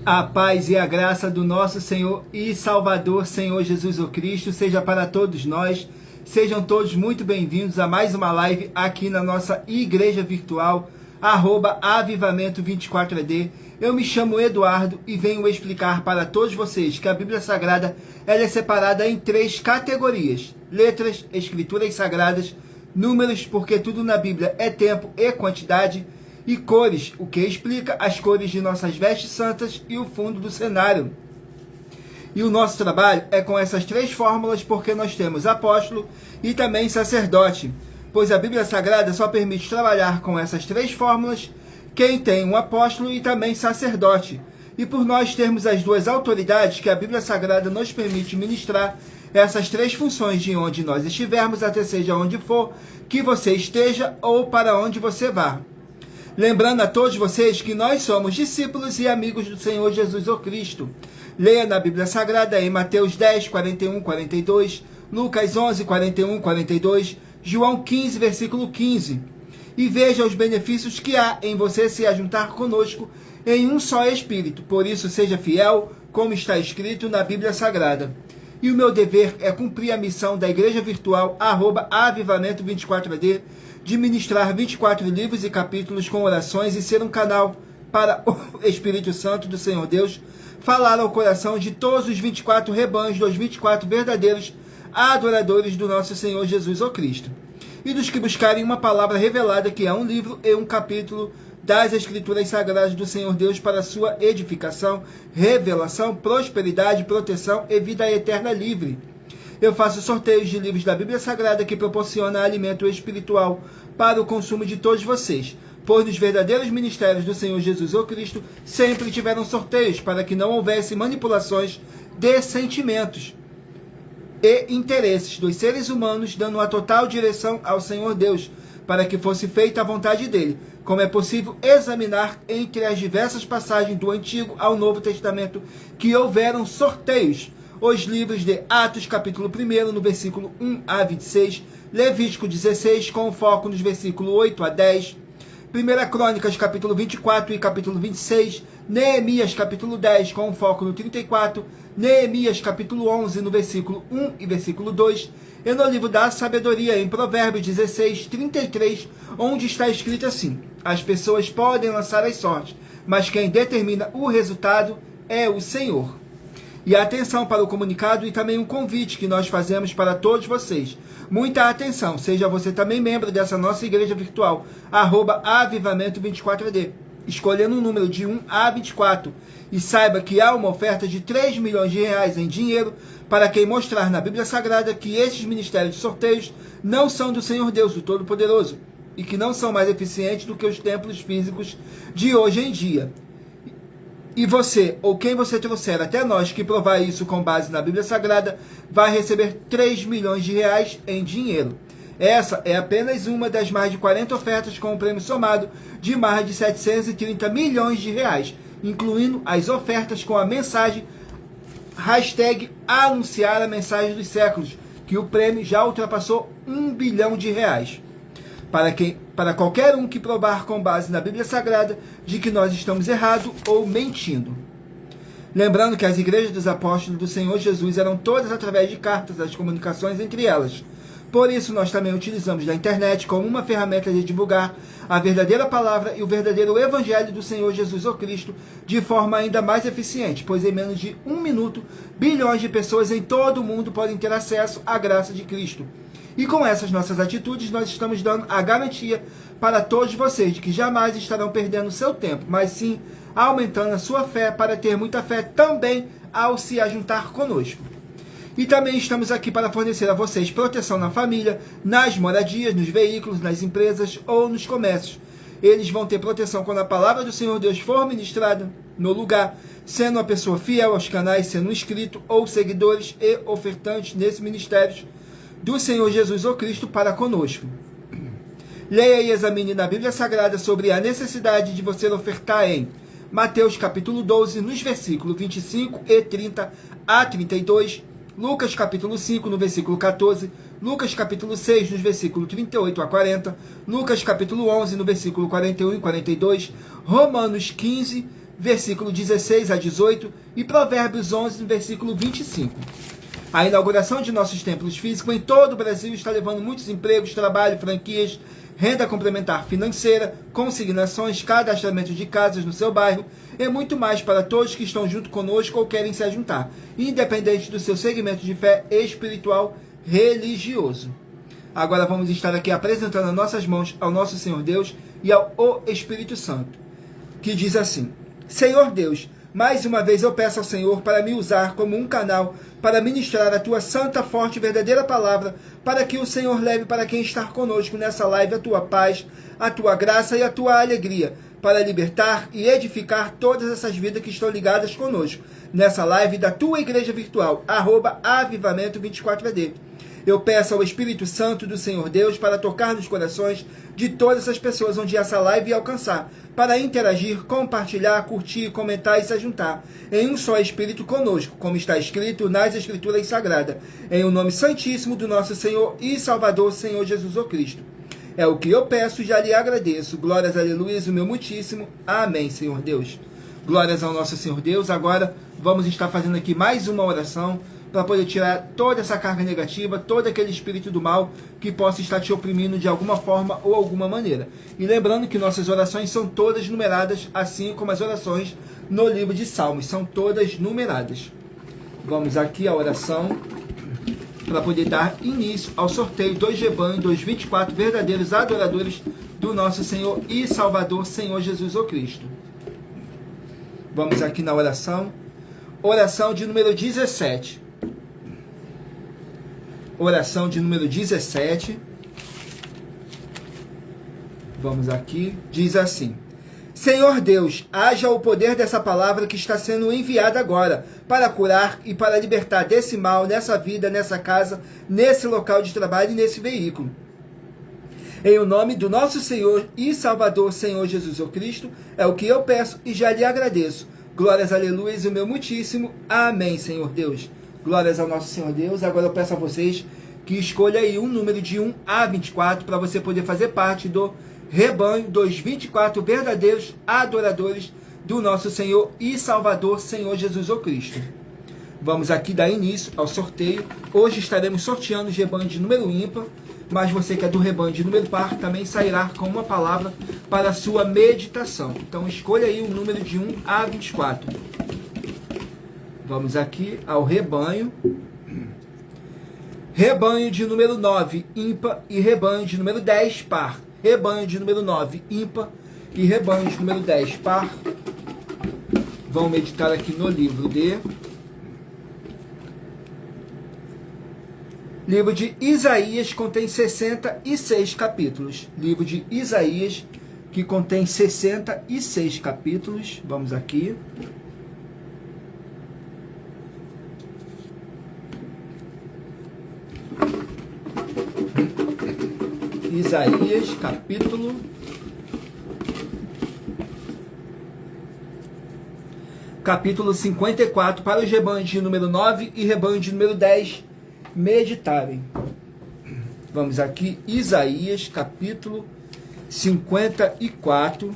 A paz e a graça do nosso Senhor e Salvador, Senhor Jesus o Cristo, seja para todos nós. Sejam todos muito bem-vindos a mais uma live aqui na nossa igreja virtual, @avivamento24AD. Eu me chamo Eduardo e venho explicar para todos vocês que a Bíblia Sagrada ela é separada em 3 categorias: letras, escrituras sagradas, números, porque tudo na Bíblia é tempo e quantidade, e cores, o que explica as cores de nossas vestes santas e o fundo do cenário. E o nosso trabalho é com essas 3 fórmulas, porque nós temos apóstolo e também sacerdote, pois a Bíblia Sagrada só permite trabalhar com essas 3 fórmulas quem tem um apóstolo e também sacerdote. E por nós termos as 2 autoridades que a Bíblia Sagrada nos permite ministrar essas 3 funções de onde nós estivermos, até seja onde for que você esteja ou para onde você vá. Lembrando a todos vocês que nós somos discípulos e amigos do Senhor Jesus o Cristo. Leia na Bíblia Sagrada em Mateus 10, 41, 42, Lucas 11, 41, 42, João 15, versículo 15. E veja os benefícios que há em você se ajuntar conosco em um só Espírito. Por isso, seja fiel, como está escrito na Bíblia Sagrada. E o meu dever é cumprir a missão da Igreja Virtual, @avivamento24AD, de ministrar 24 livros e capítulos com orações e ser um canal para o Espírito Santo do Senhor Deus falar ao coração de todos os 24 rebanhos, dos 24 verdadeiros adoradores do nosso Senhor Jesus o Cristo, e dos que buscarem uma palavra revelada, que é um livro e um capítulo das Escrituras Sagradas do Senhor Deus, para sua edificação, revelação, prosperidade, proteção e vida eterna livre. Eu faço sorteios de livros da Bíblia Sagrada que proporciona alimento espiritual para o consumo de todos vocês, pois nos verdadeiros ministérios do Senhor Jesus o Cristo sempre tiveram sorteios para que não houvesse manipulações de sentimentos e interesses dos seres humanos, dando a total direção ao Senhor Deus, para que fosse feita a vontade dele, como é possível examinar entre as diversas passagens do Antigo ao Novo Testamento que houveram sorteios. Os livros de Atos, capítulo 1, no versículo 1 a 26, Levítico 16, com foco nos versículos 8 a 10, 1 Crônicas, capítulo 24 e capítulo 26, Neemias, capítulo 10, com foco no 34, Neemias, capítulo 11, no versículo 1 e versículo 2, e no livro da sabedoria, em Provérbios 16, 33, onde está escrito assim: as pessoas podem lançar as sortes, mas quem determina o resultado é o Senhor. E atenção para o comunicado e também um convite que nós fazemos para todos vocês. Muita atenção, seja você também membro dessa nossa igreja virtual, @avivamento24AD, escolhendo um número de 1 a 24. E saiba que há uma oferta de 3 milhões de reais em dinheiro para quem mostrar na Bíblia Sagrada que esses ministérios de sorteios não são do Senhor Deus, o Todo-Poderoso, e que não são mais eficientes do que os templos físicos de hoje em dia. E você, ou quem você trouxer até nós que provar isso com base na Bíblia Sagrada, vai receber 3 milhões de reais em dinheiro. Essa é apenas uma das mais de 40 ofertas com um prêmio somado de mais de 730 milhões de reais, incluindo as ofertas com a mensagem #anunciar a mensagem dos séculos, que o prêmio já ultrapassou 1 bilhão de reais. Para qualquer um que provar com base na Bíblia Sagrada de que nós estamos errados ou mentindo. Lembrando que as igrejas dos apóstolos do Senhor Jesus eram todas através de cartas, as comunicações entre elas. Por isso, nós também utilizamos da internet como uma ferramenta de divulgar a verdadeira palavra e o verdadeiro evangelho do Senhor Jesus o Cristo de forma ainda mais eficiente, pois em menos de 1 minuto, bilhões de pessoas em todo o mundo podem ter acesso à graça de Cristo. E com essas nossas atitudes, nós estamos dando a garantia para todos vocês de que jamais estarão perdendo seu tempo, mas sim aumentando a sua fé para ter muita fé também ao se ajuntar conosco. E também estamos aqui para fornecer a vocês proteção na família, nas moradias, nos veículos, nas empresas ou nos comércios. Eles vão ter proteção quando a palavra do Senhor Deus for ministrada no lugar, sendo uma pessoa fiel aos canais, sendo inscrito ou seguidores e ofertantes nesses ministérios do Senhor Jesus o Cristo para conosco. Leia e examine na Bíblia Sagrada sobre a necessidade de você ofertar em Mateus capítulo 12, nos versículos 25 e 30 a 32, Lucas capítulo 5, no versículo 14, Lucas capítulo 6, nos versículos 38 a 40, Lucas capítulo 11, no versículo 41 e 42, Romanos 15, versículo 16 a 18, e Provérbios 11, no versículo 25. A inauguração de nossos templos físicos em todo o Brasil está levando muitos empregos, trabalho, franquias, renda complementar financeira, consignações, cadastramento de casas no seu bairro e muito mais para todos que estão junto conosco ou querem se juntar, independente do seu segmento de fé espiritual religioso. Agora vamos estar aqui apresentando as nossas mãos ao nosso Senhor Deus e ao Espírito Santo, que diz assim: Senhor Deus, mais uma vez eu peço ao Senhor para me usar como um canal para ministrar a tua santa, forte e verdadeira palavra, para que o Senhor leve para quem está conosco nessa live a tua paz, a tua graça e a tua alegria, para libertar e edificar todas essas vidas que estão ligadas conosco, nessa live da tua igreja virtual, @avivamento24AD. Eu peço ao Espírito Santo do Senhor Deus para tocar nos corações de todas essas pessoas onde essa live alcançar, para interagir, compartilhar, curtir, comentar e se juntar em um só Espírito conosco, como está escrito nas Escrituras Sagradas, em o nome santíssimo do nosso Senhor e Salvador, Senhor Jesus o Cristo. É o que eu peço e já lhe agradeço. Glórias, aleluias, o meu muitíssimo. Amém, Senhor Deus. Glórias ao nosso Senhor Deus. Agora vamos estar fazendo aqui mais uma oração para poder tirar toda essa carga negativa, todo aquele espírito do mal que possa estar te oprimindo de alguma forma ou alguma maneira. E lembrando que nossas orações são todas numeradas, assim como as orações no livro de Salmos, são todas numeradas. Vamos aqui à oração para poder dar início ao sorteio dos rebanhos dos 24 verdadeiros adoradores do nosso Senhor e Salvador, Senhor Jesus o Cristo. Vamos aqui na oração. Oração de número 17. Oração de número 17. Vamos aqui. Diz assim: Senhor Deus, haja o poder dessa palavra que está sendo enviada agora para curar e para libertar desse mal, nessa vida, nessa casa, nesse local de trabalho e nesse veículo. Em o nome do nosso Senhor e Salvador, Senhor Jesus o Cristo, é o que eu peço e já lhe agradeço. Glórias, aleluias, o meu muitíssimo. Amém, Senhor Deus. Glórias ao nosso Senhor Deus. Agora eu peço a vocês que escolham aí um número de 1 a 24 para você poder fazer parte do rebanho dos 24 verdadeiros adoradores do nosso Senhor e Salvador, Senhor Jesus o Cristo. Vamos aqui dar início ao sorteio. Hoje estaremos sorteando os rebanhos de número ímpar, mas você que é do rebanho de número par também sairá com uma palavra para a sua meditação. Então escolha aí um número de 1 a 24. Vamos aqui ao rebanho. Rebanho de número 9, ímpar, e rebanho de número 10, par. Rebanho de número 9, ímpar, e rebanho de número 10, par. Vamos meditar aqui no livro de Isaías, contém 66 capítulos. Livro de Isaías, que contém 66 capítulos. Vamos aqui. Isaías, capítulo 54, para os rebanhos de número 9 e rebanho de número 10 meditarem. Vamos aqui, Isaías, capítulo 54,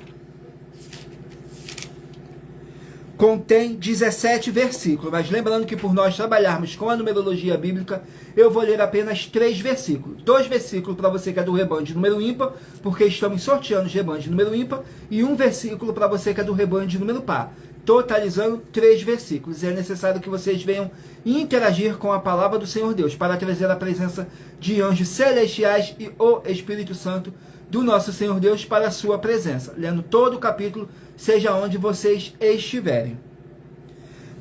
contém 17 versículos, mas lembrando que por nós trabalharmos com a numerologia bíblica, eu vou ler apenas 3 versículos. 2 versículos para você que é do rebanho de número ímpar, porque estamos sorteando os rebanhos de número ímpar, e 1 versículo para você que é do rebanho de número par, totalizando 3 versículos. É necessário que vocês venham interagir com a palavra do Senhor Deus, para trazer a presença de anjos celestiais e o Espírito Santo do nosso Senhor Deus para a sua presença, lendo todo o capítulo, seja onde vocês estiverem.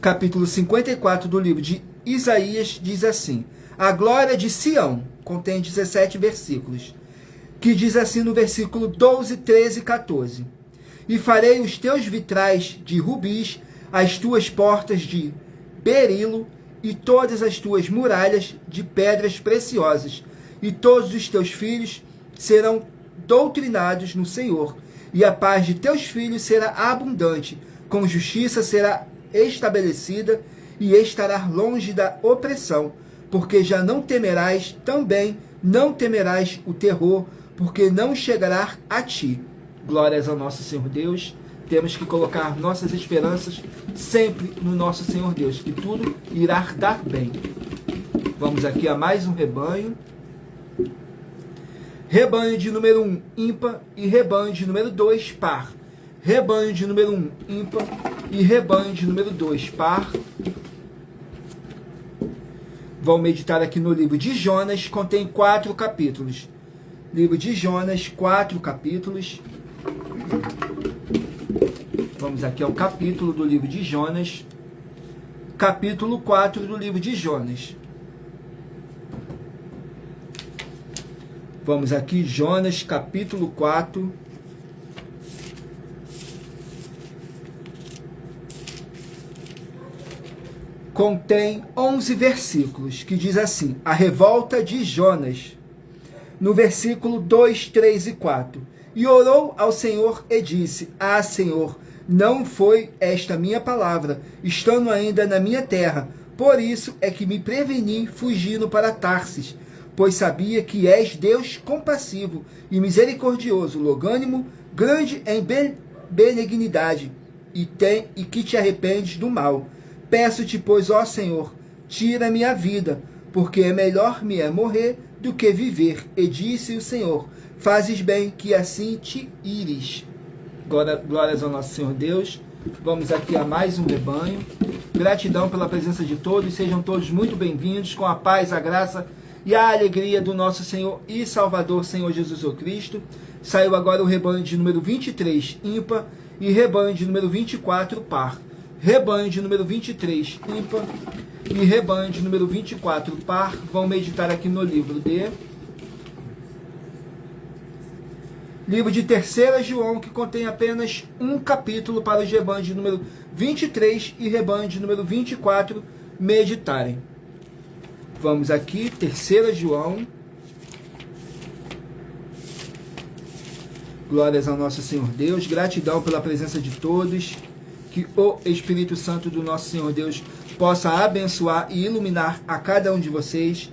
Capítulo 54 do livro de Isaías diz assim: a glória de Sião, contém 17 versículos, que diz assim no versículo 12, 13 e 14: e farei os teus vitrais de rubis, as tuas portas de berilo, e todas as tuas muralhas de pedras preciosas, e todos os teus filhos serão doutrinados no Senhor, e a paz de teus filhos será abundante, com justiça será estabelecida, e estará longe da opressão, porque já não temerás, também não temerás o terror, porque não chegará a ti. Glórias ao nosso Senhor Deus. Temos que colocar nossas esperanças sempre no nosso Senhor Deus, que tudo irá dar bem. Vamos aqui a mais um rebanho. Rebanho de número 1, ímpar, e rebanho de número 2, par. Rebanho de número 1, ímpar, e rebanho de número 2, par. Vamos meditar aqui no livro de Jonas, contém 4 capítulos. Livro de Jonas, 4 capítulos. Vamos aqui ao capítulo do livro de Jonas, capítulo 4 do livro de Jonas. Vamos aqui, Jonas, capítulo 4. Contém 11 versículos, que diz assim: a revolta de Jonas, no versículo 2, 3 e 4. E orou ao Senhor e disse: ah, Senhor, não foi esta minha palavra, estando ainda na minha terra. Por isso é que me preveni fugindo para Tarsis, pois sabia que és Deus compassivo e misericordioso, longânimo, grande em benignidade, e que te arrependes do mal. Peço-te, pois, ó Senhor, tira-me a vida, porque é melhor me morrer do que viver. E disse o Senhor: fazes bem que assim te ires. Glórias ao nosso Senhor Deus. Vamos aqui a mais um rebanho. Gratidão pela presença de todos. Sejam todos muito bem-vindos, com a paz, a graça e a alegria do nosso Senhor e Salvador, Senhor Jesus Cristo. Saiu agora o rebanho de número 23, ímpar, e rebanho de número 24, par. Rebanho de número 23, ímpar, e rebanho de número 24, par. Vão meditar aqui no livro de... Livro de 3 João, que contém apenas um capítulo para os rebanhos de número 23 e rebanho de número 24 meditarem. Vamos aqui, 3 João. Glórias ao nosso Senhor Deus. Gratidão pela presença de todos. Que o Espírito Santo do nosso Senhor Deus possa abençoar e iluminar a cada um de vocês.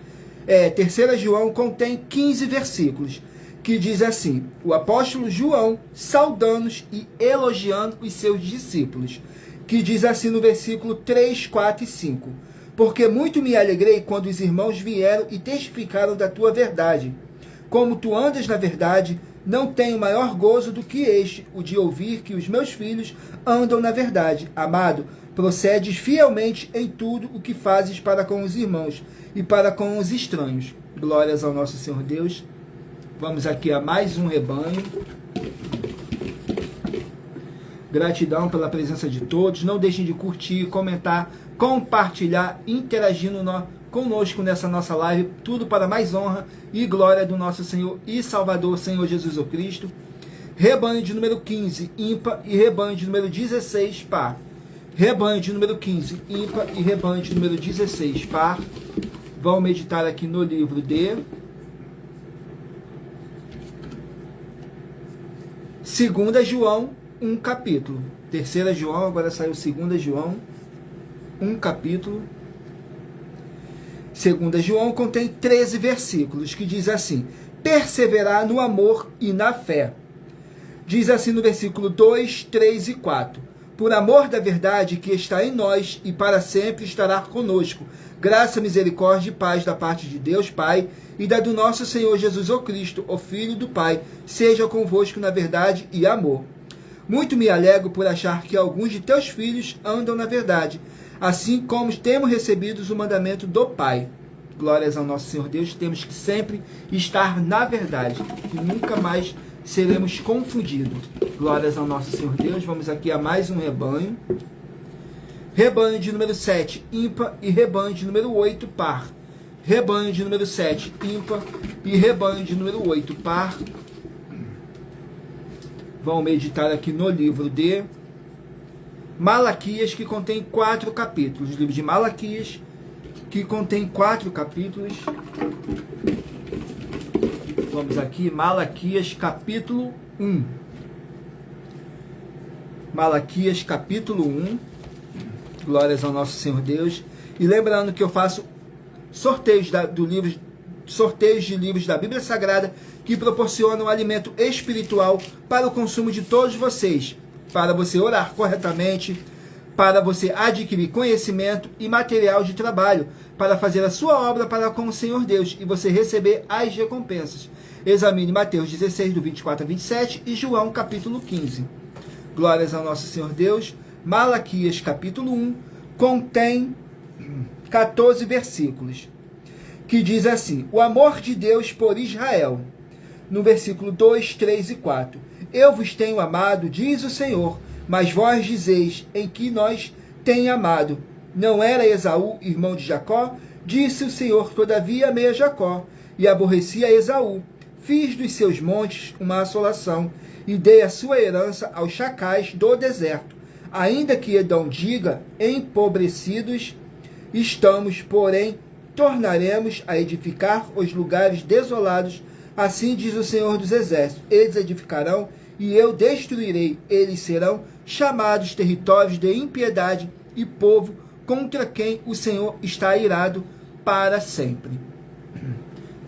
3 João contém 15 versículos, que diz assim: o apóstolo João saudando-nos e elogiando os seus discípulos, que diz assim no versículo 3, 4 e 5: porque muito me alegrei quando os irmãos vieram e testificaram da tua verdade. Como tu andas na verdade, não tenho maior gozo do que este, o de ouvir que os meus filhos andam na verdade. Amado, procedes fielmente em tudo o que fazes para com os irmãos e para com os estranhos. Glórias ao nosso Senhor Deus. Vamos aqui a mais um rebanho. Gratidão pela presença de todos. Não deixem de curtir, comentar, compartilhar, interagindo conosco nessa nossa live. Tudo para mais honra e glória do nosso Senhor e Salvador, Senhor Jesus Cristo. Rebanho de número 15, ímpar, e rebanho de número 16, par. Rebanho de número 15, ímpar, e rebanho de número 16, par. Vão meditar aqui no livro de... 2 João, um capítulo. 3 João, agora saiu 2 João, um capítulo. 2 João contém 13 versículos, que diz assim: perseverar no amor e na fé. Diz assim no versículo 2, 3 e 4: por amor da verdade que está em nós e para sempre estará conosco, graça, misericórdia e paz da parte de Deus Pai e da do nosso Senhor Jesus Cristo, o Filho do Pai, seja convosco na verdade e amor. Muito me alegro por achar que alguns de teus filhos andam na verdade, assim como temos recebido o mandamento do Pai. Glórias ao nosso Senhor Deus. Temos que sempre estar na verdade, que nunca mais seremos confundidos. Glórias ao nosso Senhor Deus. Vamos aqui a mais um rebanho. Rebanho de número 7, ímpar, e rebanho de número 8, par. Rebanho de número 7, ímpar, e rebanho de número 8, par. Vamos meditar aqui no livro de Malaquias, que contém 4 capítulos. Livro de Malaquias, que contém 4 capítulos. Vamos aqui, Malaquias, capítulo 1. Malaquias, capítulo 1. Glórias ao nosso Senhor Deus. E lembrando que eu faço sorteios de livros da Bíblia Sagrada que proporcionam alimento espiritual para o consumo de todos vocês. para você orar corretamente, para você adquirir conhecimento e material de trabalho, para fazer a sua obra para com o Senhor Deus e você receber as recompensas. Examine Mateus 16, do 24 a 27 e João capítulo 15. Glórias ao nosso Senhor Deus. Malaquias capítulo 1 contém 14 versículos, que diz assim: o amor de Deus por Israel. No versículo 2, 3 e 4. Eu vos tenho amado, diz o Senhor, mas vós dizeis, em que nós tem amado? Não era Esaú, irmão de Jacó? Disse o Senhor, todavia amei a Jacó, e aborreci a Esaú. Fiz dos seus montes uma assolação, e dei a sua herança aos chacais do deserto. Ainda que Edom diga, empobrecidos estamos, porém, tornaremos a edificar os lugares desolados. Assim diz o Senhor dos Exércitos, eles edificarão, e eu destruirei. Eles serão chamados territórios de impiedade e povo contra quem o Senhor está irado para sempre.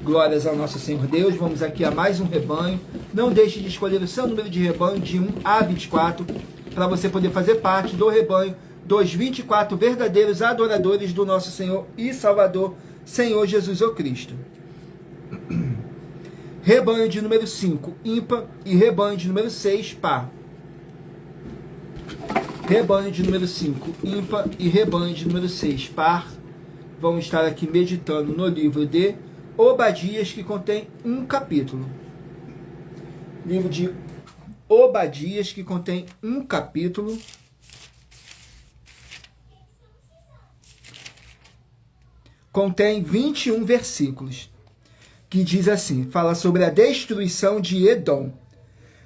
Glórias ao nosso Senhor Deus. Vamos aqui a mais um rebanho. Não deixe de escolher o seu número de rebanho de 1 a 24, para você poder fazer parte do rebanho dos 24 verdadeiros adoradores do nosso Senhor e Salvador, Senhor Jesus o Cristo. Rebanho de número 5, ímpar, e rebanho de número 6, par. Rebanho de número 5, ímpar, e rebanho de número 6, par. Vamos estar aqui meditando no livro de Obadias, que contém um capítulo. Livro de Obadias, que contém um capítulo. Contém 21 versículos. Que diz assim, fala sobre a destruição de Edom.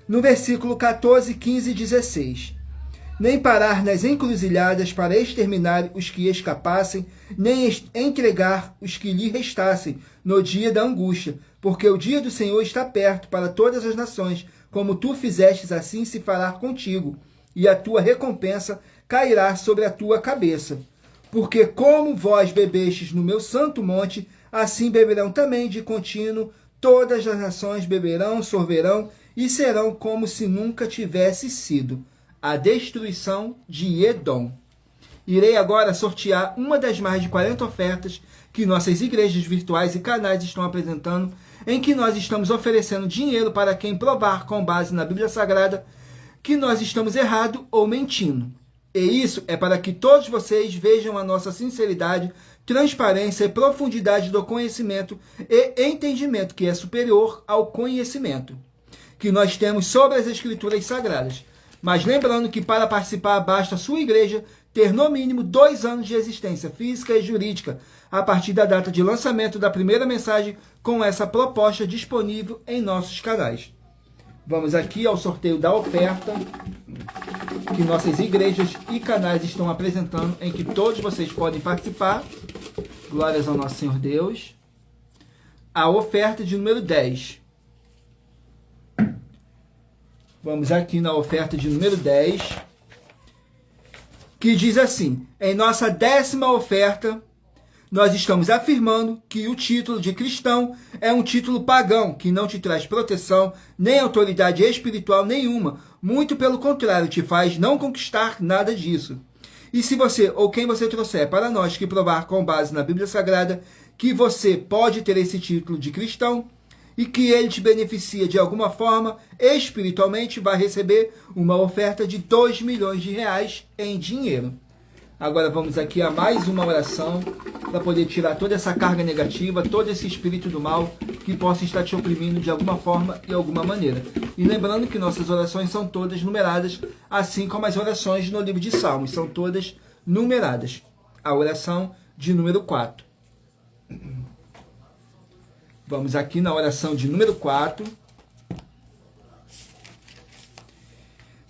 No versículo 14, 15 e 16. Nem parar nas encruzilhadas para exterminar os que escapassem, nem entregar os que lhe restassem no dia da angústia, porque o dia do Senhor está perto para todas as nações, como tu fizestes, assim se fará contigo, e a tua recompensa cairá sobre a tua cabeça. Porque como vós bebestes no meu santo monte, assim beberão também de contínuo, todas as nações beberão, sorverão, e serão como se nunca tivesse sido. A destruição de Edom. Irei agora sortear uma das mais de 40 ofertas que nossas igrejas virtuais e canais estão apresentando, em que nós estamos oferecendo dinheiro para quem provar com base na Bíblia Sagrada que nós estamos errado ou mentindo. E isso é para que todos vocês vejam a nossa sinceridade, transparência e profundidade do conhecimento e entendimento que é superior ao conhecimento que nós temos sobre as Escrituras Sagradas. Mas lembrando que para participar basta a sua igreja ter no mínimo 2 anos de existência física e jurídica, a partir da data de lançamento da primeira mensagem com essa proposta disponível em nossos canais. Vamos aqui ao sorteio da oferta que nossas igrejas e canais estão apresentando, em que todos vocês podem participar. Glórias ao nosso Senhor Deus. A oferta de número 10. Vamos aqui na oferta de número 10, que diz assim: em nossa 10ª oferta, nós estamos afirmando que o título de cristão é um título pagão, que não te traz proteção, nem autoridade espiritual nenhuma. Muito pelo contrário, te faz não conquistar nada disso. E se você, ou quem você trouxer para nós que provar com base na Bíblia Sagrada que você pode ter esse título de cristão, e que ele te beneficia de alguma forma, espiritualmente, vai receber uma oferta de 2 milhões de reais em dinheiro. Agora vamos aqui a mais uma oração, para poder tirar toda essa carga negativa, todo esse espírito do mal, que possa estar te oprimindo de alguma forma e alguma maneira. E lembrando que nossas orações são todas numeradas, assim como as orações no livro de Salmos, são todas numeradas. A oração de número 4. Vamos aqui na oração de número 4,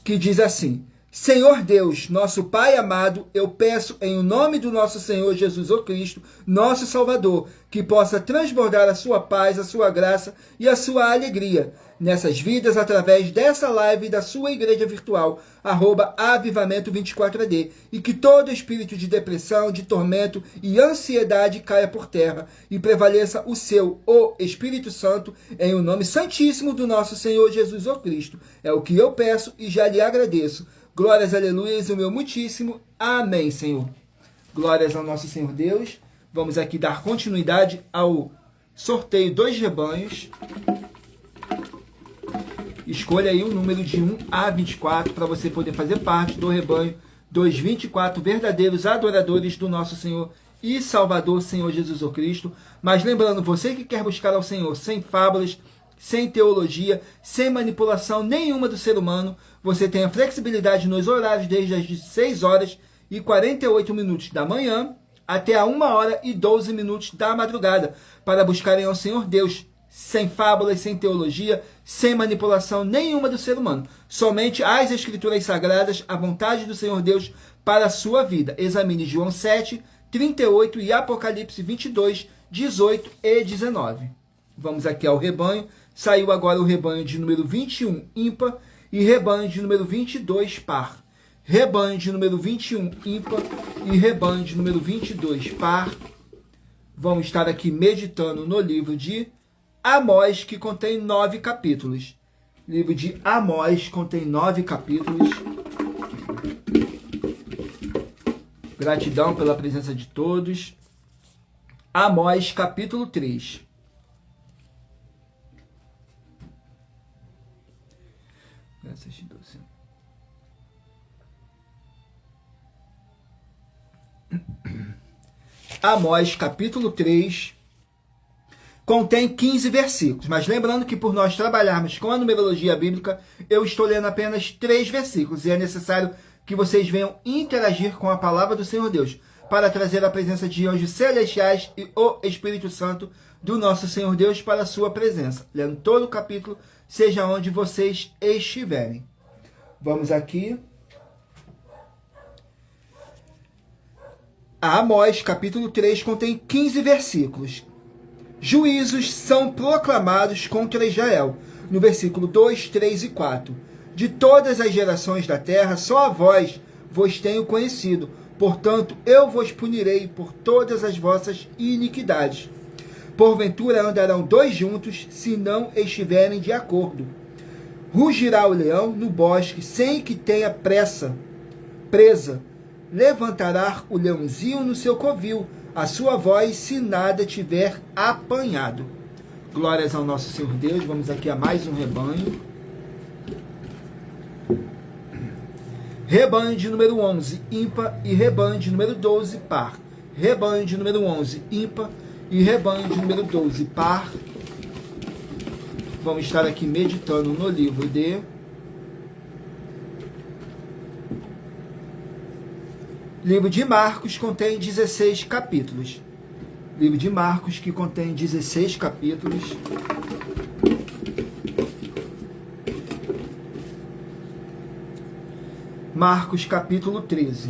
que diz assim: Senhor Deus, nosso Pai amado, eu peço em nome do nosso Senhor Jesus o Cristo, nosso Salvador, que possa transbordar a sua paz, a sua graça e a sua alegria nessas vidas através dessa live da sua igreja virtual, @avivamento24AD, e que todo espírito de depressão, de tormento e ansiedade caia por terra e prevaleça o Espírito Santo, em o nome santíssimo do nosso Senhor Jesus o Cristo. É o que eu peço e já lhe agradeço. Glórias, aleluias, o meu muitíssimo. Amém, Senhor. Glórias ao nosso Senhor Deus. Vamos aqui dar continuidade ao sorteio dos rebanhos. Escolha aí o número de 1 a 24 para você poder fazer parte do rebanho dos 24 verdadeiros adoradores do nosso Senhor e Salvador, Senhor Jesus o Cristo. Mas lembrando, você que quer buscar ao Senhor sem fábulas, sem teologia, sem manipulação nenhuma do ser humano, você tem a flexibilidade nos horários desde as 6h48 da manhã até a 1h12 da madrugada, para buscarem ao Senhor Deus, sem fábulas, sem teologia, sem manipulação nenhuma do ser humano. Somente as Escrituras Sagradas, a vontade do Senhor Deus para a sua vida. Examine João 7, 38 e Apocalipse 22, 18 e 19. Vamos aqui ao rebanho. Saiu agora o rebanho de número 21, ímpar, e rebanho de número 22, par. Rebanho de número 21, ímpar, e rebanho de número 22, par. Vamos estar aqui meditando no livro de Amós, que contém 9 capítulos. Livro de Amós contém 9 capítulos. Gratidão pela presença de todos. Amós, capítulo 3. Amós, capítulo 3, contém 15 versículos, mas lembrando que por nós trabalharmos com a numerologia bíblica, eu estou lendo apenas 3 versículos, e é necessário que vocês venham interagir com a palavra do Senhor Deus, para trazer a presença de anjos celestiais e o Espírito Santo do nosso Senhor Deus para a sua presença, lendo todo o capítulo, seja onde vocês estiverem. Vamos aqui. Amós, capítulo 3, contém 15 versículos. Juízos são proclamados contra Israel. No versículo 2, 3 e 4. De todas as gerações da terra, só a vós vos tenho conhecido. Portanto, eu vos punirei por todas as vossas iniquidades. Porventura andarão 2 juntos, se não estiverem de acordo. Rugirá o leão no bosque, sem que tenha presa. Levantará o leãozinho no seu covil, a sua voz, se nada tiver apanhado. Glórias ao nosso Senhor Deus. Vamos aqui a mais um rebanho. Rebanho de número 11, ímpar, e rebanho de número 12, par. Rebanho de número 11, ímpar, e rebanho de número 12, par. Vamos estar aqui meditando no livro de Livro de Marcos, contém 16 capítulos. Livro de Marcos, que contém 16 capítulos. Marcos, capítulo 13.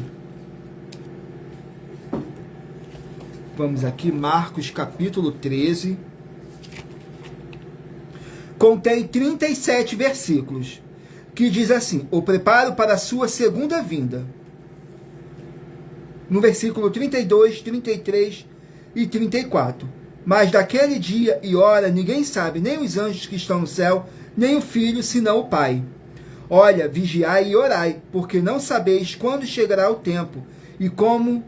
Vamos aqui, Marcos, capítulo 13. Contém 37 versículos, que diz assim: o preparo para a sua segunda vinda. No versículo 32, 33 e 34. Mas daquele dia e hora ninguém sabe, nem os anjos que estão no céu, nem o Filho, senão o Pai. Olha, vigiai e orai, porque não sabeis quando chegará o tempo, e como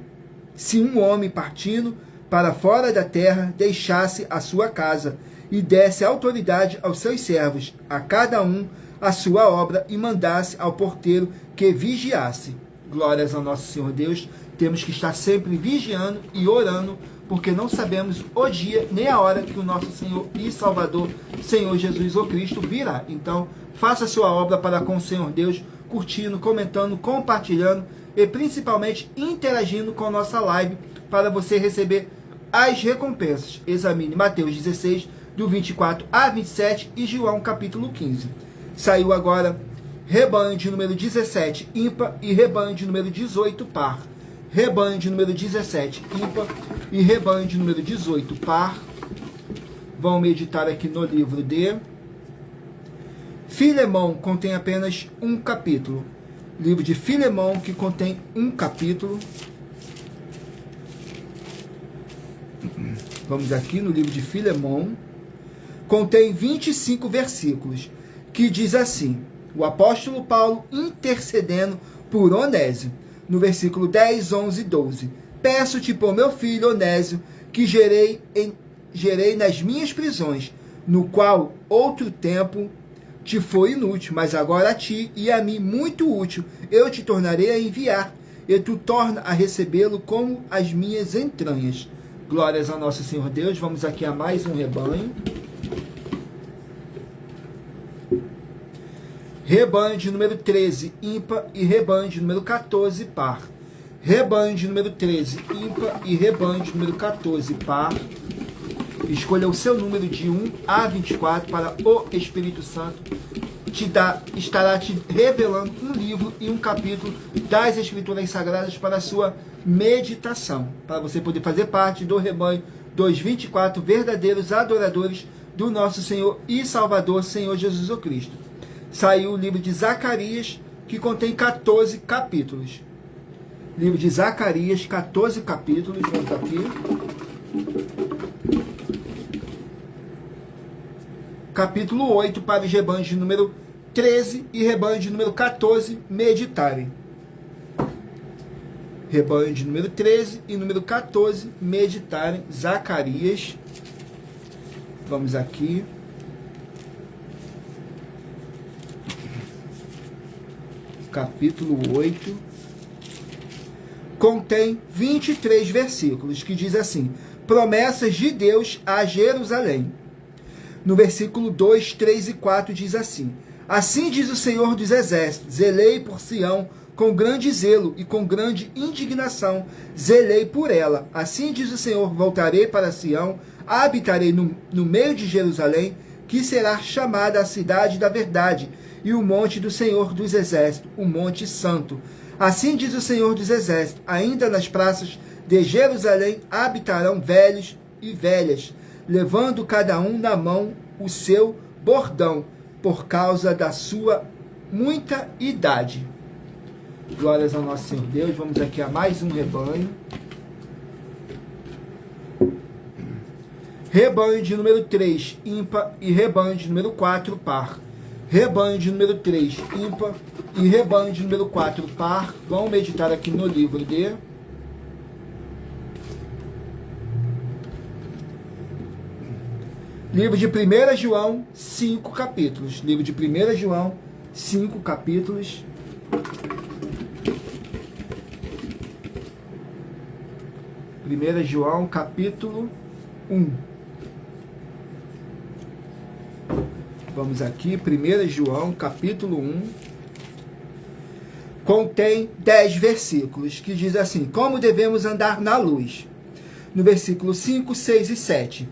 se um homem partindo para fora da terra deixasse a sua casa, e desse autoridade aos seus servos, a cada um a sua obra, e mandasse ao porteiro que vigiasse. Glórias ao nosso Senhor Deus. Temos que estar sempre vigiando e orando, porque não sabemos o dia nem a hora que o nosso Senhor e Salvador, Senhor Jesus o Cristo, virá. Então, faça a sua obra para com o Senhor Deus, curtindo, comentando, compartilhando e principalmente interagindo com a nossa live, para você receber as recompensas. Examine Mateus 16, do 24 a 27 e João capítulo 15. Saiu agora rebanho de número 17, ímpar, e rebanho de número 18, par. Rebanho de número 17, ímpar, e rebanho de número 18, par. Vão meditar aqui no livro de Filemão, contém apenas um capítulo. Livro de Filemão, que contém um capítulo. Vamos aqui no livro de Filemão. Contém 25 versículos, que diz assim: o apóstolo Paulo intercedendo por Onésio, no versículo 10, 11 e 12. Peço-te por meu filho Onésio, que gerei nas minhas prisões, no qual outro tempo te foi inútil, mas agora a ti e a mim muito útil, eu te tornarei a enviar, e tu torna a recebê-lo como as minhas entranhas. Glórias ao nosso Senhor Deus. Vamos aqui a mais um rebanho. Rebanho de número 13, ímpar, e rebanho de número 14, par. Rebanho de número 13, ímpar, e rebanho de número 14, par. Escolha o seu número de 1 a 24 para o Espírito Santo estará te revelando um livro e um capítulo das Escrituras Sagradas para a sua meditação, para você poder fazer parte do rebanho dos 24 verdadeiros adoradores do nosso Senhor e Salvador, Senhor Jesus Cristo. Saiu o livro de Zacarias, que contém 14 capítulos. Livro de Zacarias, 14 capítulos, vamos aqui. Capítulo 8, para os rebanhos de número 13 e rebanho de número 14 meditarem. Rebanho de número 13 e número 14 meditarem. Zacarias. Vamos aqui. Capítulo 8. Contém 23 versículos, que diz assim: promessas de Deus a Jerusalém. No versículo 2, 3 e 4 diz assim: assim diz o Senhor dos Exércitos, zelei por Sião com grande zelo e com grande indignação, zelei por ela. Assim diz o Senhor, voltarei para Sião, habitarei no meio de Jerusalém, que será chamada a cidade da verdade, e o monte do Senhor dos Exércitos, o monte santo. Assim diz o Senhor dos Exércitos, ainda nas praças de Jerusalém habitarão velhos e velhas, levando cada um na mão o seu bordão, por causa da sua muita idade. Glórias ao nosso Senhor Deus. Vamos aqui a mais um rebanho. Rebanho de número 3, ímpar, e rebanho de número 4, par. Rebanho de número 3, ímpar, e rebanho de número 4, par. Vamos meditar aqui no livro de livro de 1 João, 5 capítulos. Livro de 1 João, 5 capítulos. Primeira João, capítulo 1. Vamos aqui, 1 João, capítulo 1. Contém 10 versículos, que diz assim: como devemos andar na luz. No versículo 5, 6 e 7.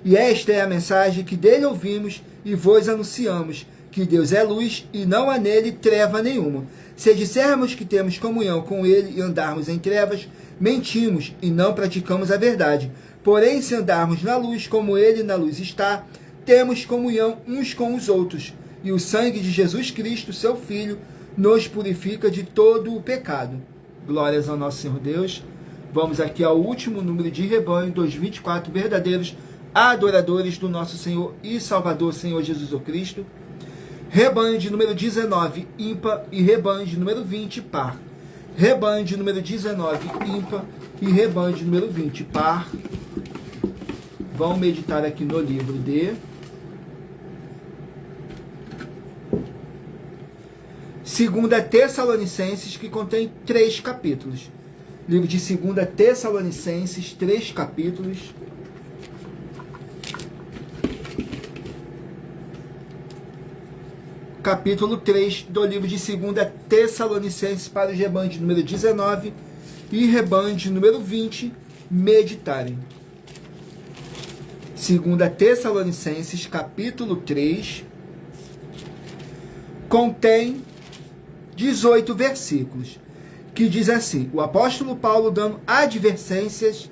E esta é a mensagem que dele ouvimos e vos anunciamos, que Deus é luz e não há nele treva nenhuma. Se dissermos que temos comunhão com ele e andarmos em trevas, mentimos e não praticamos a verdade. Porém, se andarmos na luz como ele na luz está, temos comunhão uns com os outros. E o sangue de Jesus Cristo, seu Filho, nos purifica de todo o pecado. Glórias ao nosso Senhor Deus. Vamos aqui ao último número de rebanho dos 24 verdadeiros adoradores do nosso Senhor e Salvador, Senhor Jesus Cristo. Rebanho de número 19, ímpar, e rebanho de número 20, par. Rebanho de número 19, ímpar, e rebanho de número 20, par. Vamos meditar aqui no livro de 2 Tessalonicenses, que contém 3 capítulos. Livro de 2 Tessalonicenses, 3 capítulos. Capítulo 3 do livro de 2 Tessalonicenses, para os rebanhos de número 19 e rebanho de número 20 meditarem. 2 Tessalonicenses, capítulo 3, contém 18 versículos, que diz assim, o apóstolo Paulo dando advertências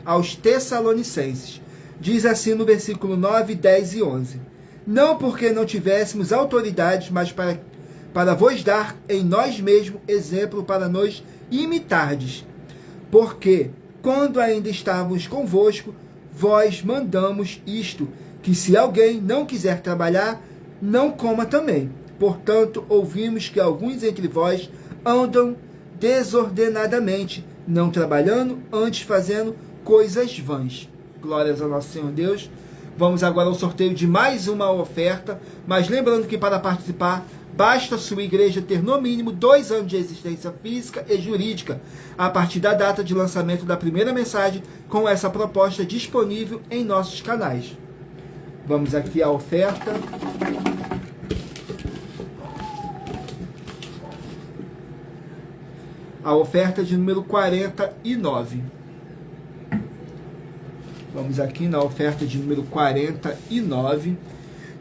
aos Tessalonicenses. Diz assim no versículo 9, 10 e 11. Não porque não tivéssemos autoridades, mas para vos dar em nós mesmos exemplo para nos imitardes. Porque, quando ainda estávamos convosco, vós mandamos isto, que se alguém não quiser trabalhar, não coma também. Portanto, ouvimos que alguns entre vós andam desordenadamente, não trabalhando, antes fazendo coisas vãs. Glórias ao nosso Senhor Deus. Vamos agora ao sorteio de mais uma oferta, mas lembrando que para participar, basta sua igreja ter no mínimo 2 anos de existência física e jurídica, a partir da data de lançamento da primeira mensagem, com essa proposta disponível em nossos canais. Vamos aqui à oferta. A oferta de número 49. Vamos aqui na oferta de número 49,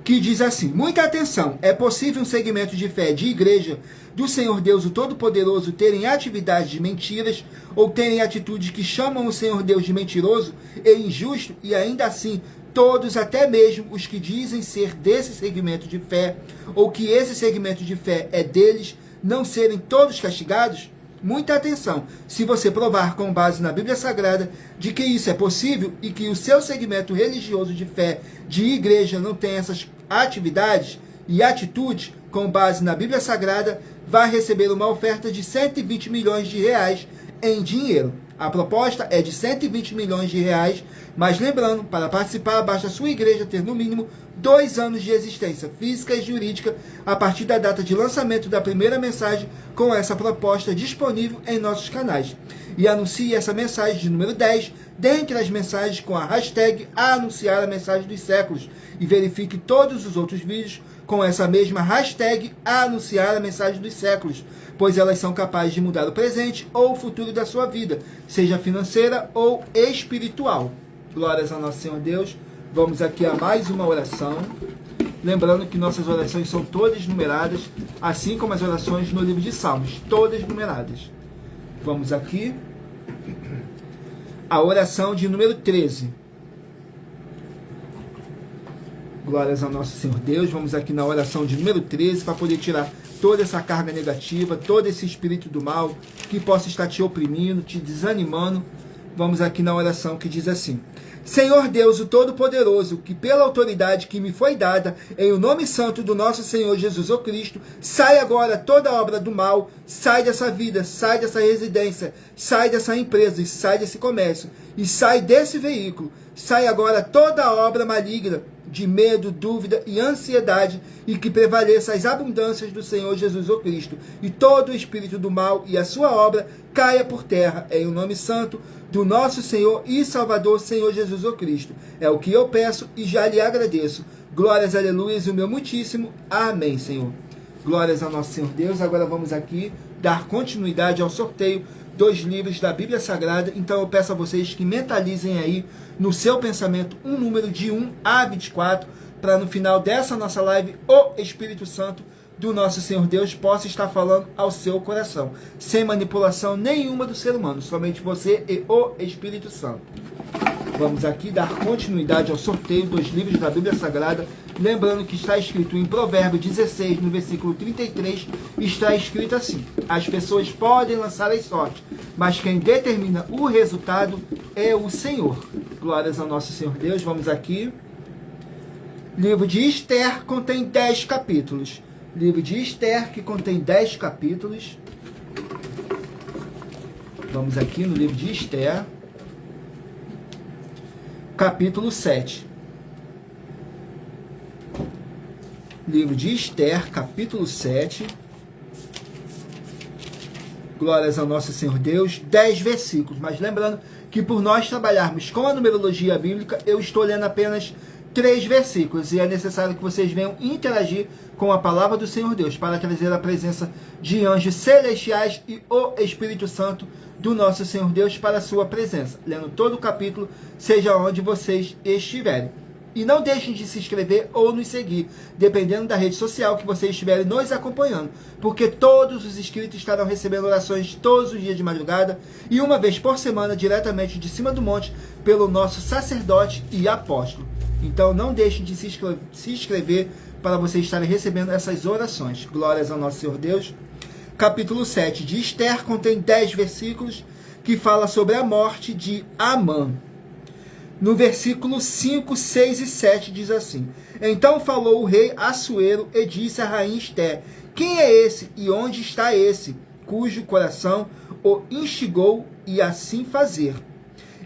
que diz assim, muita atenção, é possível um segmento de fé de igreja do Senhor Deus o Todo-Poderoso terem atividades de mentiras ou terem atitudes que chamam o Senhor Deus de mentiroso e injusto e ainda assim todos, até mesmo os que dizem ser desse segmento de fé ou que esse segmento de fé é deles, não serem todos castigados? Muita atenção, se você provar com base na Bíblia Sagrada de que isso é possível e que o seu segmento religioso de fé de igreja não tem essas atividades e atitudes com base na Bíblia Sagrada, vai receber uma oferta de 120 milhões de reais em dinheiro. A proposta é de 120 milhões de reais, mas lembrando, para participar, basta a sua igreja ter no mínimo 2 anos de existência física e jurídica a partir da data de lançamento da primeira mensagem com essa proposta disponível em nossos canais. E anuncie essa mensagem de número 10 dentre as mensagens com a hashtag anunciar a mensagem dos séculos e verifique todos os outros vídeos com essa mesma hashtag anunciar a mensagem dos séculos, pois elas são capazes de mudar o presente ou o futuro da sua vida, seja financeira ou espiritual. Glórias ao nosso Senhor Deus. Vamos aqui a mais uma oração. Lembrando que nossas orações são todas numeradas, assim como as orações no livro de Salmos, todas numeradas. Vamos aqui. A oração de número 13. Glórias ao nosso Senhor Deus. Vamos aqui na oração de número 13 para poder tirar toda essa carga negativa, todo esse espírito do mal que possa estar te oprimindo, te desanimando. Vamos aqui na oração que diz assim: Senhor Deus, o Todo-Poderoso, que pela autoridade que me foi dada, em o nome santo do nosso Senhor Jesus o Cristo, sai agora toda obra do mal, sai dessa vida, sai dessa residência, sai dessa empresa, e sai desse comércio, e sai desse veículo, sai agora toda obra maligna, de medo, dúvida e ansiedade, e que prevaleça as abundâncias do Senhor Jesus o Cristo, e todo o espírito do mal e a sua obra caia por terra, em o nome santo do nosso Senhor e Salvador, Senhor Jesus o Cristo. É o que eu peço e já lhe agradeço. Glórias, aleluias, e o meu muitíssimo amém, Senhor. Glórias ao nosso Senhor Deus. Agora vamos aqui dar continuidade ao sorteio dos livros da Bíblia Sagrada. Então eu peço a vocês que mentalizem aí no seu pensamento um número de 1 a 24, para no final dessa nossa live, o Espírito Santo do nosso Senhor Deus possa estar falando ao seu coração, sem manipulação nenhuma do ser humano, somente você e o Espírito Santo. Vamos aqui dar continuidade ao sorteio dos livros da Bíblia Sagrada, lembrando que está escrito em Provérbios 16, no versículo 33, está escrito assim: as pessoas podem lançar as sortes, mas quem determina o resultado é o Senhor. Glórias ao nosso Senhor Deus. Vamos aqui. Livro de Esther contém 10 capítulos. Livro de Esther, que contém 10 capítulos. Vamos aqui no livro de Esther, capítulo 7. Livro de Esther, capítulo 7. Glórias ao nosso Senhor Deus. 10 versículos. Mas lembrando que por nós trabalharmos com a numerologia bíblica, eu estou lendo apenas 3 versículos, e é necessário que vocês venham interagir com a palavra do Senhor Deus, para trazer a presença de anjos celestiais e o Espírito Santo do nosso Senhor Deus para a sua presença, lendo todo o capítulo, seja onde vocês estiverem. E não deixem de se inscrever ou nos seguir, dependendo da rede social que vocês estiverem nos acompanhando, porque todos os inscritos estarão recebendo orações todos os dias de madrugada e uma vez por semana, diretamente de cima do monte, pelo nosso sacerdote e apóstolo. Então não deixem de se inscrever para vocês estarem recebendo essas orações. Glórias ao nosso Senhor Deus. Capítulo 7 de Esther contém 10 versículos que fala sobre a morte de Amã. No versículo 5, 6 e 7 diz assim: Então falou o rei Assuero e disse à rainha Esther: Quem é esse e onde está esse, cujo coração o instigou e assim fazer?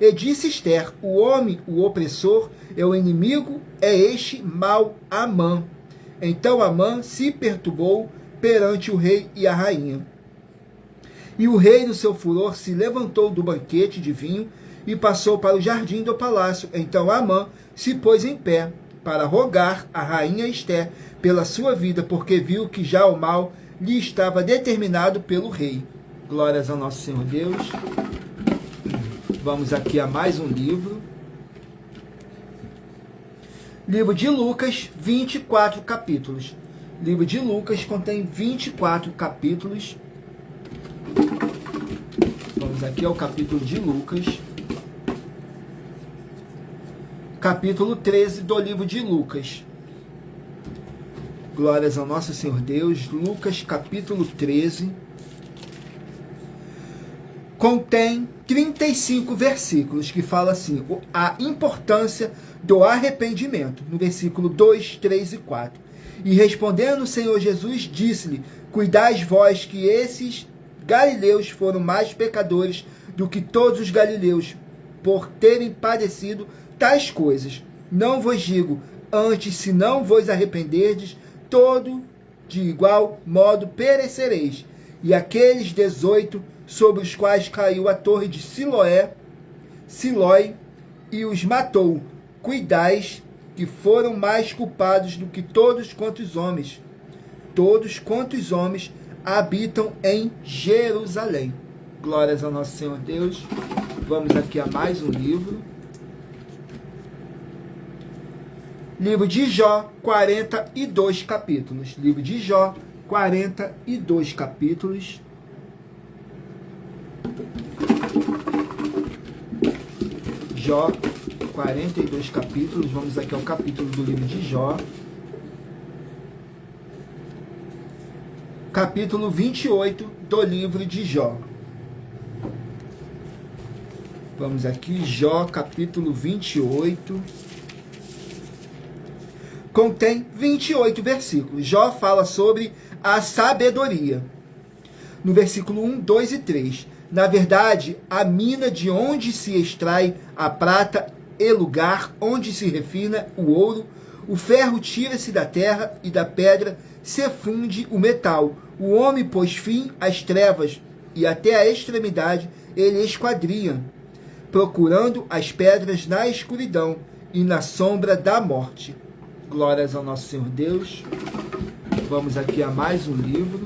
E disse Esther: O homem, o opressor, é o inimigo, é este mau Amã. Então Amã se perturbou perante o rei e a rainha. E o rei, no seu furor, se levantou do banquete de vinho e passou para o jardim do palácio. Então Amã se pôs em pé para rogar a rainha Esther pela sua vida, porque viu que já o mal lhe estava determinado pelo rei. Glórias ao nosso Senhor Deus. Vamos aqui a mais um livro. Livro de Lucas, 24 capítulos. Livro de Lucas contém 24 capítulos. Vamos aqui ao capítulo de Lucas. Capítulo 13 do livro de Lucas. Glórias ao nosso Senhor Deus. Lucas, capítulo 13. Contém 35 versículos que fala assim, a importância do arrependimento. No versículo 2, 3 e 4. E respondendo o Senhor Jesus, disse-lhe: Cuidais vós que esses galileus foram mais pecadores do que todos os galileus, por terem padecido tais coisas. Não vos digo, antes, se não vos arrependerdes, todo de igual modo perecereis. E aqueles 18 sobre os quais caiu a torre de Silói e os matou, cuidais que foram mais culpados do que todos quantos homens habitam em Jerusalém. Glórias ao nosso Senhor Deus. Vamos aqui a mais um livro. Livro de Jó, 42 capítulos. Livro de Jó, 42 capítulos. Jó, 42 capítulos. Vamos aqui ao capítulo do livro de Jó. Capítulo 28 do livro de Jó. Vamos aqui, Jó, capítulo 28. Contém 28 versículos. Jó fala sobre a sabedoria. No versículo 1, 2 e 3. Na verdade, a mina de onde se extrai a prata e lugar onde se refina o ouro, o ferro tira-se da terra e da pedra se funde o metal. O homem pôs fim às trevas e até a extremidade ele esquadria, procurando as pedras na escuridão e na sombra da morte. Glórias ao nosso Senhor Deus. Vamos aqui a mais um livro.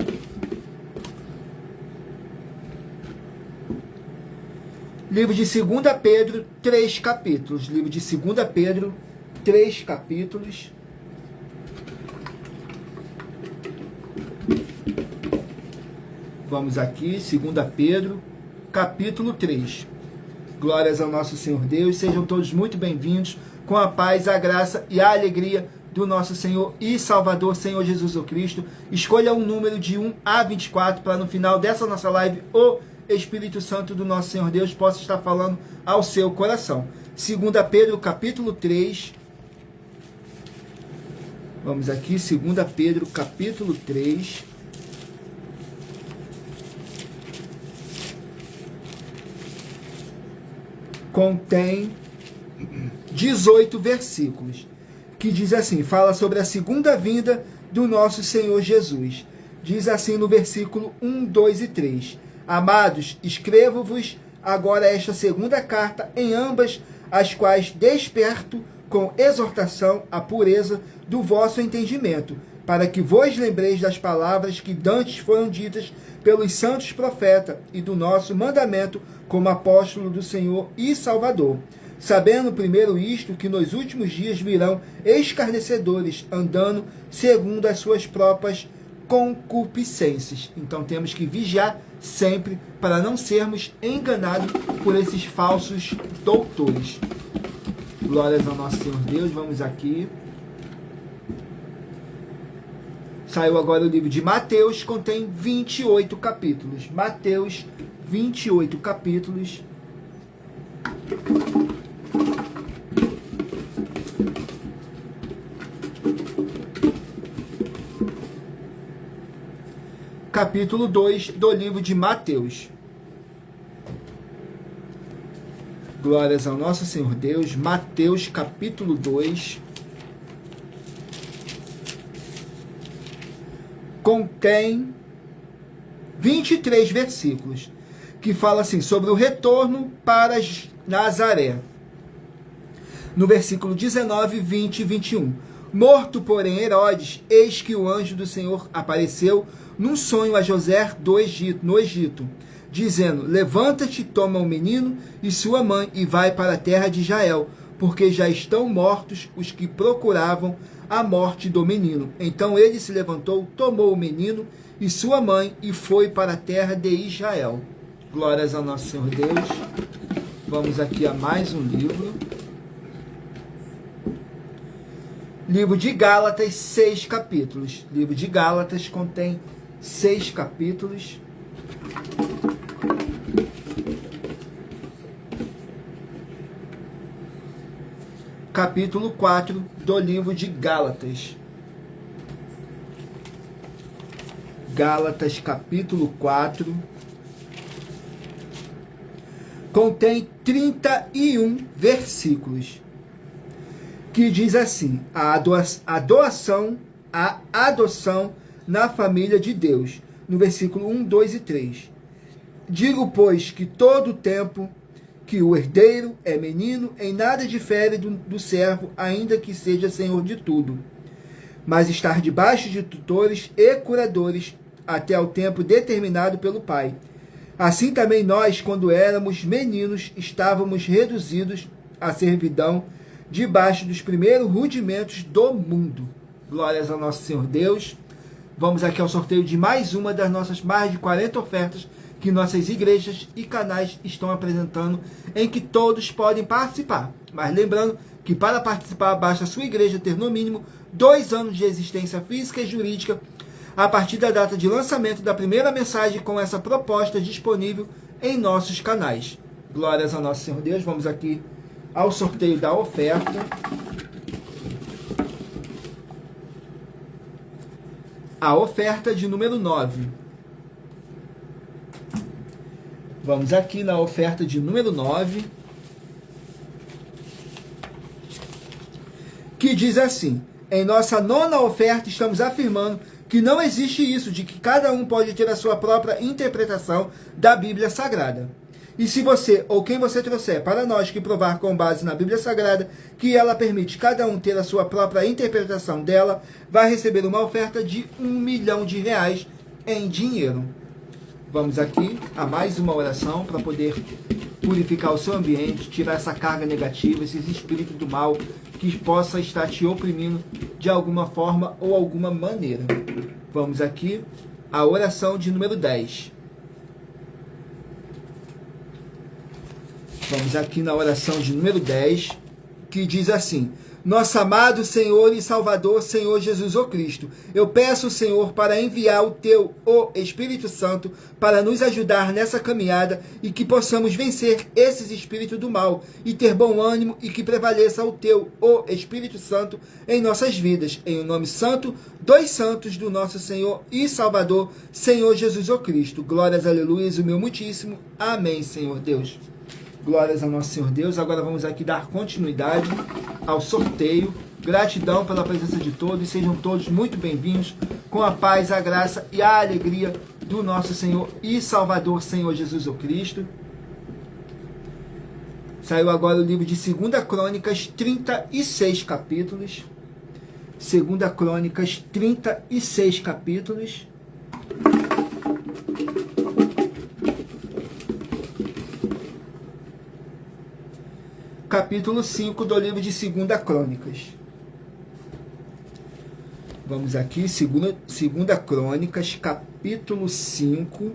Livro de 2 Pedro, 3 capítulos. Livro de 2 Pedro, 3 capítulos. Vamos aqui, 2 Pedro, capítulo 3. Glórias ao nosso Senhor Deus. Sejam todos muito bem-vindos, com a paz, a graça e a alegria do nosso Senhor e Salvador, Senhor Jesus Cristo. Escolha um número de 1 a 24 para no final dessa nossa live o Espírito Santo do nosso Senhor Deus possa estar falando ao seu coração. 2 Pedro, capítulo 3. Vamos aqui, 2 Pedro, capítulo 3. Contém 18 versículos, que diz assim, fala sobre a segunda vinda do nosso Senhor Jesus. Diz assim no versículo 1, 2 e 3. Amados, escrevo-vos agora esta segunda carta, em ambas as quais desperto com exortação a pureza do vosso entendimento, para que vos lembreis das palavras que dantes foram ditas pelos santos profetas e do nosso mandamento como apóstolo do Senhor e Salvador. sabendo primeiro isto, que nos últimos dias virão escarnecedores, andando segundo as suas próprias concupiscências. Então temos que vigiar sempre para não sermos enganados por esses falsos doutores. Glórias ao nosso Senhor Deus. Vamos aqui. Saiu agora o livro de Mateus, contém 28 capítulos. Mateus, 28 capítulos. Capítulo 2 do livro de Mateus. Glórias ao nosso Senhor Deus. Mateus, capítulo 2. Contém 23 versículos, que fala assim, sobre o retorno para Nazaré. No versículo 19, 20 e 21. Morto, porém, Herodes, eis que o anjo do Senhor apareceu num sonho a José no Egito, dizendo, levanta-te, toma o menino e sua mãe, e vai para a terra de Israel, porque já estão mortos os que procuravam a morte do menino. Então ele se levantou, tomou o menino e sua mãe, e foi para a terra de Israel. Glórias ao nosso Senhor Deus. Vamos aqui a mais um livro. Livro de Gálatas, 6 capítulos. Livro de Gálatas contém 6 capítulos. Capítulo 4 do livro de Gálatas. Gálatas, capítulo 4. Contém 31 versículos. Que diz assim, a adoção na família de Deus. No versículo 1, 2 e 3. Digo, pois, que todo o tempo que o herdeiro é menino, em nada difere do servo, ainda que seja senhor de tudo, mas estar debaixo de tutores e curadores, até ao tempo determinado pelo Pai. Assim também nós, quando éramos meninos, estávamos reduzidos à servidão, debaixo dos primeiros rudimentos do mundo. Glórias ao nosso Senhor Deus. Vamos aqui ao sorteio de mais uma das nossas mais de 40 ofertas que nossas igrejas e canais estão apresentando, em que todos podem participar. Mas lembrando que para participar, basta a sua igreja ter no mínimo 2 anos de existência física e jurídica, a partir da data de lançamento da primeira mensagem com essa proposta disponível em nossos canais. Glórias ao nosso Senhor Deus. Vamos aqui ao sorteio da oferta. A oferta de número 9. Vamos aqui na oferta de número 9, que diz assim, em nossa 9ª oferta estamos afirmando que não existe isso, de que cada um pode ter a sua própria interpretação da Bíblia Sagrada. E se você, ou quem você trouxer para nós que provar com base na Bíblia Sagrada, que ela permite cada um ter a sua própria interpretação dela, vai receber uma oferta de R$1 milhão em dinheiro. Vamos aqui a mais uma oração para poder purificar o seu ambiente, tirar essa carga negativa, esses espíritos do mal que possa estar te oprimindo de alguma forma ou alguma maneira. Vamos aqui a oração de número 10. Vamos aqui na oração de número 10, que diz assim, nosso amado Senhor e Salvador, Senhor Jesus o Cristo, eu peço, Senhor, para enviar o Espírito Santo para nos ajudar nessa caminhada e que possamos vencer esses espíritos do mal e ter bom ânimo e que prevaleça o Espírito Santo em nossas vidas. Em o nome santo dos santos do nosso Senhor e Salvador, Senhor Jesus o Cristo. Glórias, aleluias, o meu muitíssimo. Amém, Senhor Deus. Glórias ao nosso Senhor Deus. Agora vamos aqui dar continuidade ao sorteio. Gratidão pela presença de todos. Sejam todos muito bem-vindos com a paz, a graça e a alegria do nosso Senhor e Salvador, Senhor Jesus o Cristo. Saiu agora o livro de 2 Crônicas, 36 capítulos. 2 Crônicas, 36 capítulos. capítulo 5 do livro de 2 Crônicas. Vamos aqui, 2 Crônicas, capítulo 5.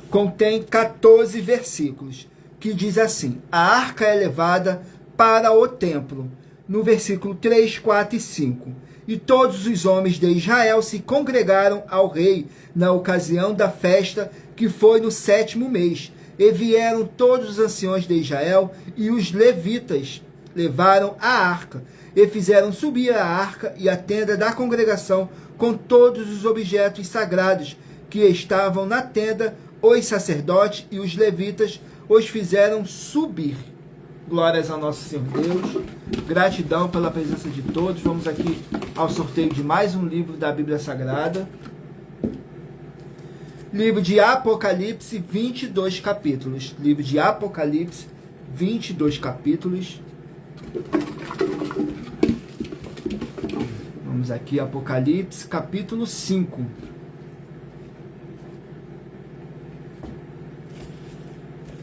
Contém 14 versículos, que diz assim: a arca é levada para o templo, no versículo 3, 4 e 5. E todos os homens de Israel se congregaram ao rei na ocasião da festa, que foi no 7º mês. E vieram todos os anciões de Israel e os levitas levaram a arca, e fizeram subir a arca e a tenda da congregação com todos os objetos sagrados que estavam na tenda. Os sacerdotes e os levitas os fizeram subir. Glórias ao nosso Senhor Deus. Gratidão pela presença de todos. Vamos aqui ao sorteio de mais um livro da Bíblia Sagrada. Livro de Apocalipse, 22 capítulos. Livro de Apocalipse, 22 capítulos. Vamos aqui, Apocalipse, capítulo 5.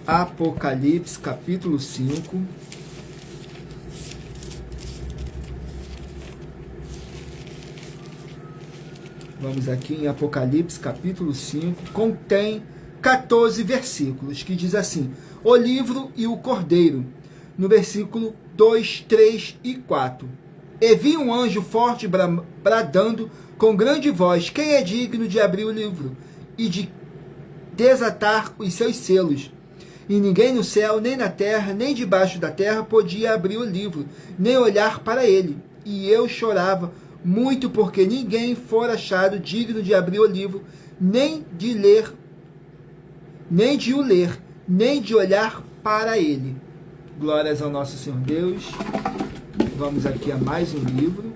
Apocalipse, capítulo 5. Vamos aqui em Apocalipse, capítulo 5. Contém 14 versículos, que diz assim: o livro e o cordeiro. No versículo 2, 3 e 4. E vi um anjo forte bradando com grande voz: quem é digno de abrir o livro e de desatar os seus selos? E ninguém no céu, nem na terra, nem debaixo da terra podia abrir o livro, nem olhar para ele. E eu chorava muito, porque ninguém fora achado digno de abrir o livro, nem de ler, nem de o ler, nem de olhar para ele. Glórias ao nosso Senhor Deus. Vamos aqui a mais um livro.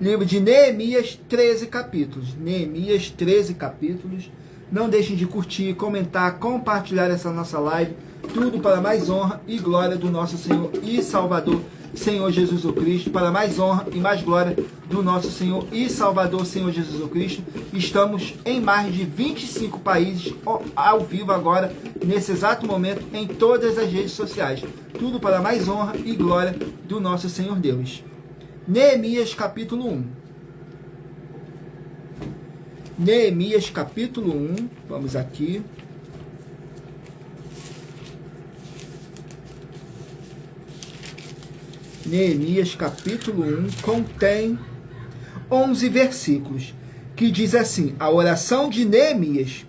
Livro de Neemias, 13 capítulos. Neemias, 13 capítulos. Não deixem de curtir, comentar, compartilhar essa nossa live. Tudo para mais honra e glória do nosso Senhor e Salvador, Senhor Jesus o Cristo. Para mais honra e mais glória do nosso Senhor e Salvador, Senhor Jesus o Cristo. Estamos em mais de 25 países ao vivo agora, nesse exato momento, em todas as redes sociais. Tudo para mais honra e glória do nosso Senhor Deus. Neemias, capítulo 1. Neemias, capítulo 1. Vamos aqui. Neemias, capítulo 1, contém 11 versículos, que diz assim: a oração de Neemias.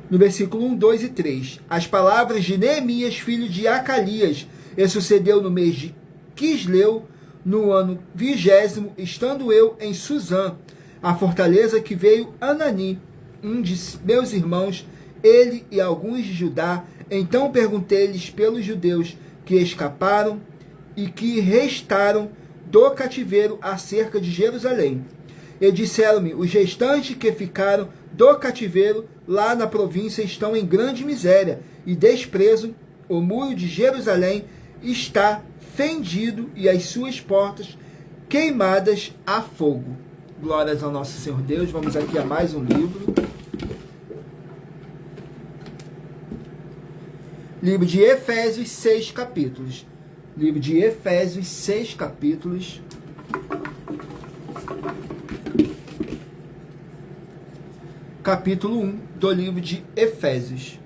No versículo 1, 2 e 3. As palavras de Neemias, filho de Acalias, e sucedeu no mês de Quisleu, no ano 20º, estando eu em Suzã, a fortaleza, que veio Anani, um de meus irmãos, ele e alguns de Judá. Então perguntei-lhes pelos judeus que escaparam e que restaram do cativeiro acerca de Jerusalém. E disseram-me: os restantes que ficaram do cativeiro lá na província estão em grande miséria e desprezo. O muro de Jerusalém está fendido e as suas portas queimadas a fogo. Glórias ao nosso Senhor Deus. Vamos aqui a mais um livro. Livro de Efésios, 6 capítulos. Livro de Efésios, 6 capítulos. Capítulo 1 do livro de Efésios.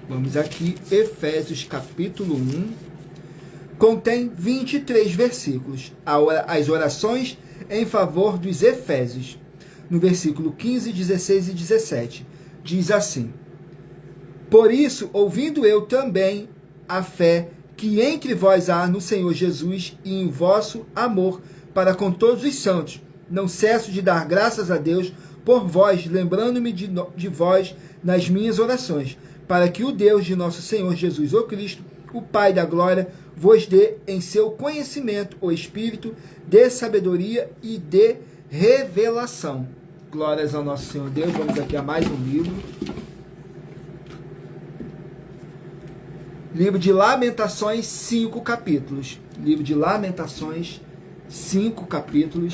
Vamos aqui, Efésios, capítulo 1. Contém 23 versículos. As orações em favor dos Efésios. No versículo 15, 16 e 17. Diz assim: por isso, ouvindo eu também a fé que entre vós há no Senhor Jesus e em vosso amor para com todos os santos, não cesso de dar graças a Deus por vós, lembrando-me de vós nas minhas orações, para que o Deus de nosso Senhor Jesus o Cristo, o Pai da glória, vos dê em seu conhecimento o espírito de sabedoria e de revelação. Glórias ao nosso Senhor Deus. Vamos aqui a mais um livro. Livro de Lamentações, 5 capítulos. Livro de Lamentações, 5 capítulos.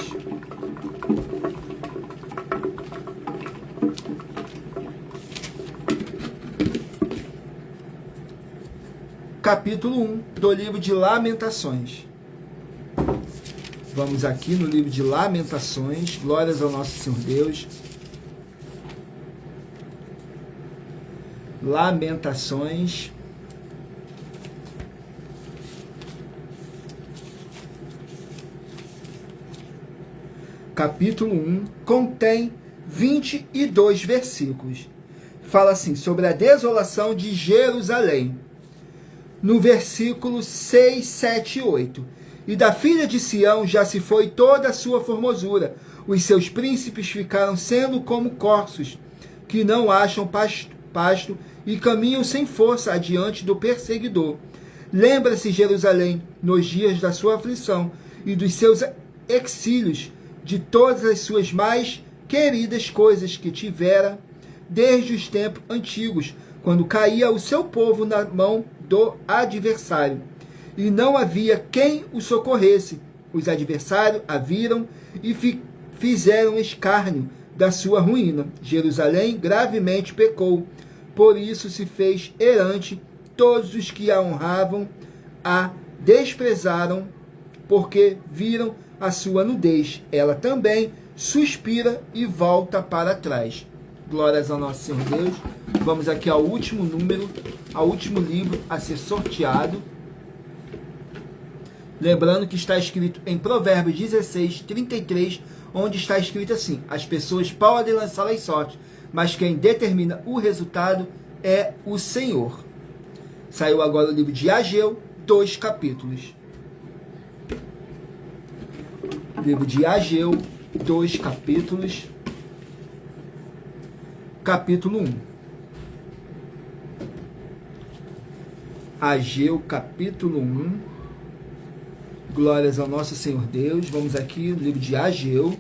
capítulo 1 do livro de Lamentações. Vamos aqui no livro de Lamentações. Glórias ao nosso Senhor Deus. Lamentações. Capítulo 1 contém 22 versículos. Fala assim, sobre a desolação de Jerusalém. No versículo 6, 7 e 8. E da filha de Sião já se foi toda a sua formosura. Os seus príncipes ficaram sendo como corços, que não acham pasto e caminham sem força adiante do perseguidor. Lembra-se Jerusalém, nos dias da sua aflição e dos seus exílios, de todas as suas mais queridas coisas que tivera desde os tempos antigos, quando caía o seu povo na mão do adversário, e não havia quem o socorresse. Os adversários a viram e fizeram escárnio da sua ruína. Jerusalém gravemente pecou, por isso se fez errante. Todos os que a honravam a desprezaram, porque viram a sua nudez. Ela também suspira e volta para trás. Glórias ao nosso Senhor Deus. Vamos aqui ao último número, ao último livro a ser sorteado. Lembrando que está escrito em Provérbios 16, 33, onde está escrito assim: as pessoas podem lançar as sortes, mas quem determina o resultado é o Senhor. Saiu agora o livro de Ageu, 2 capítulos. Livro de Ageu, 2 capítulos. Capítulo 1. Ageu, capítulo 1. Glórias ao nosso Senhor Deus. Vamos aqui no livro de Ageu.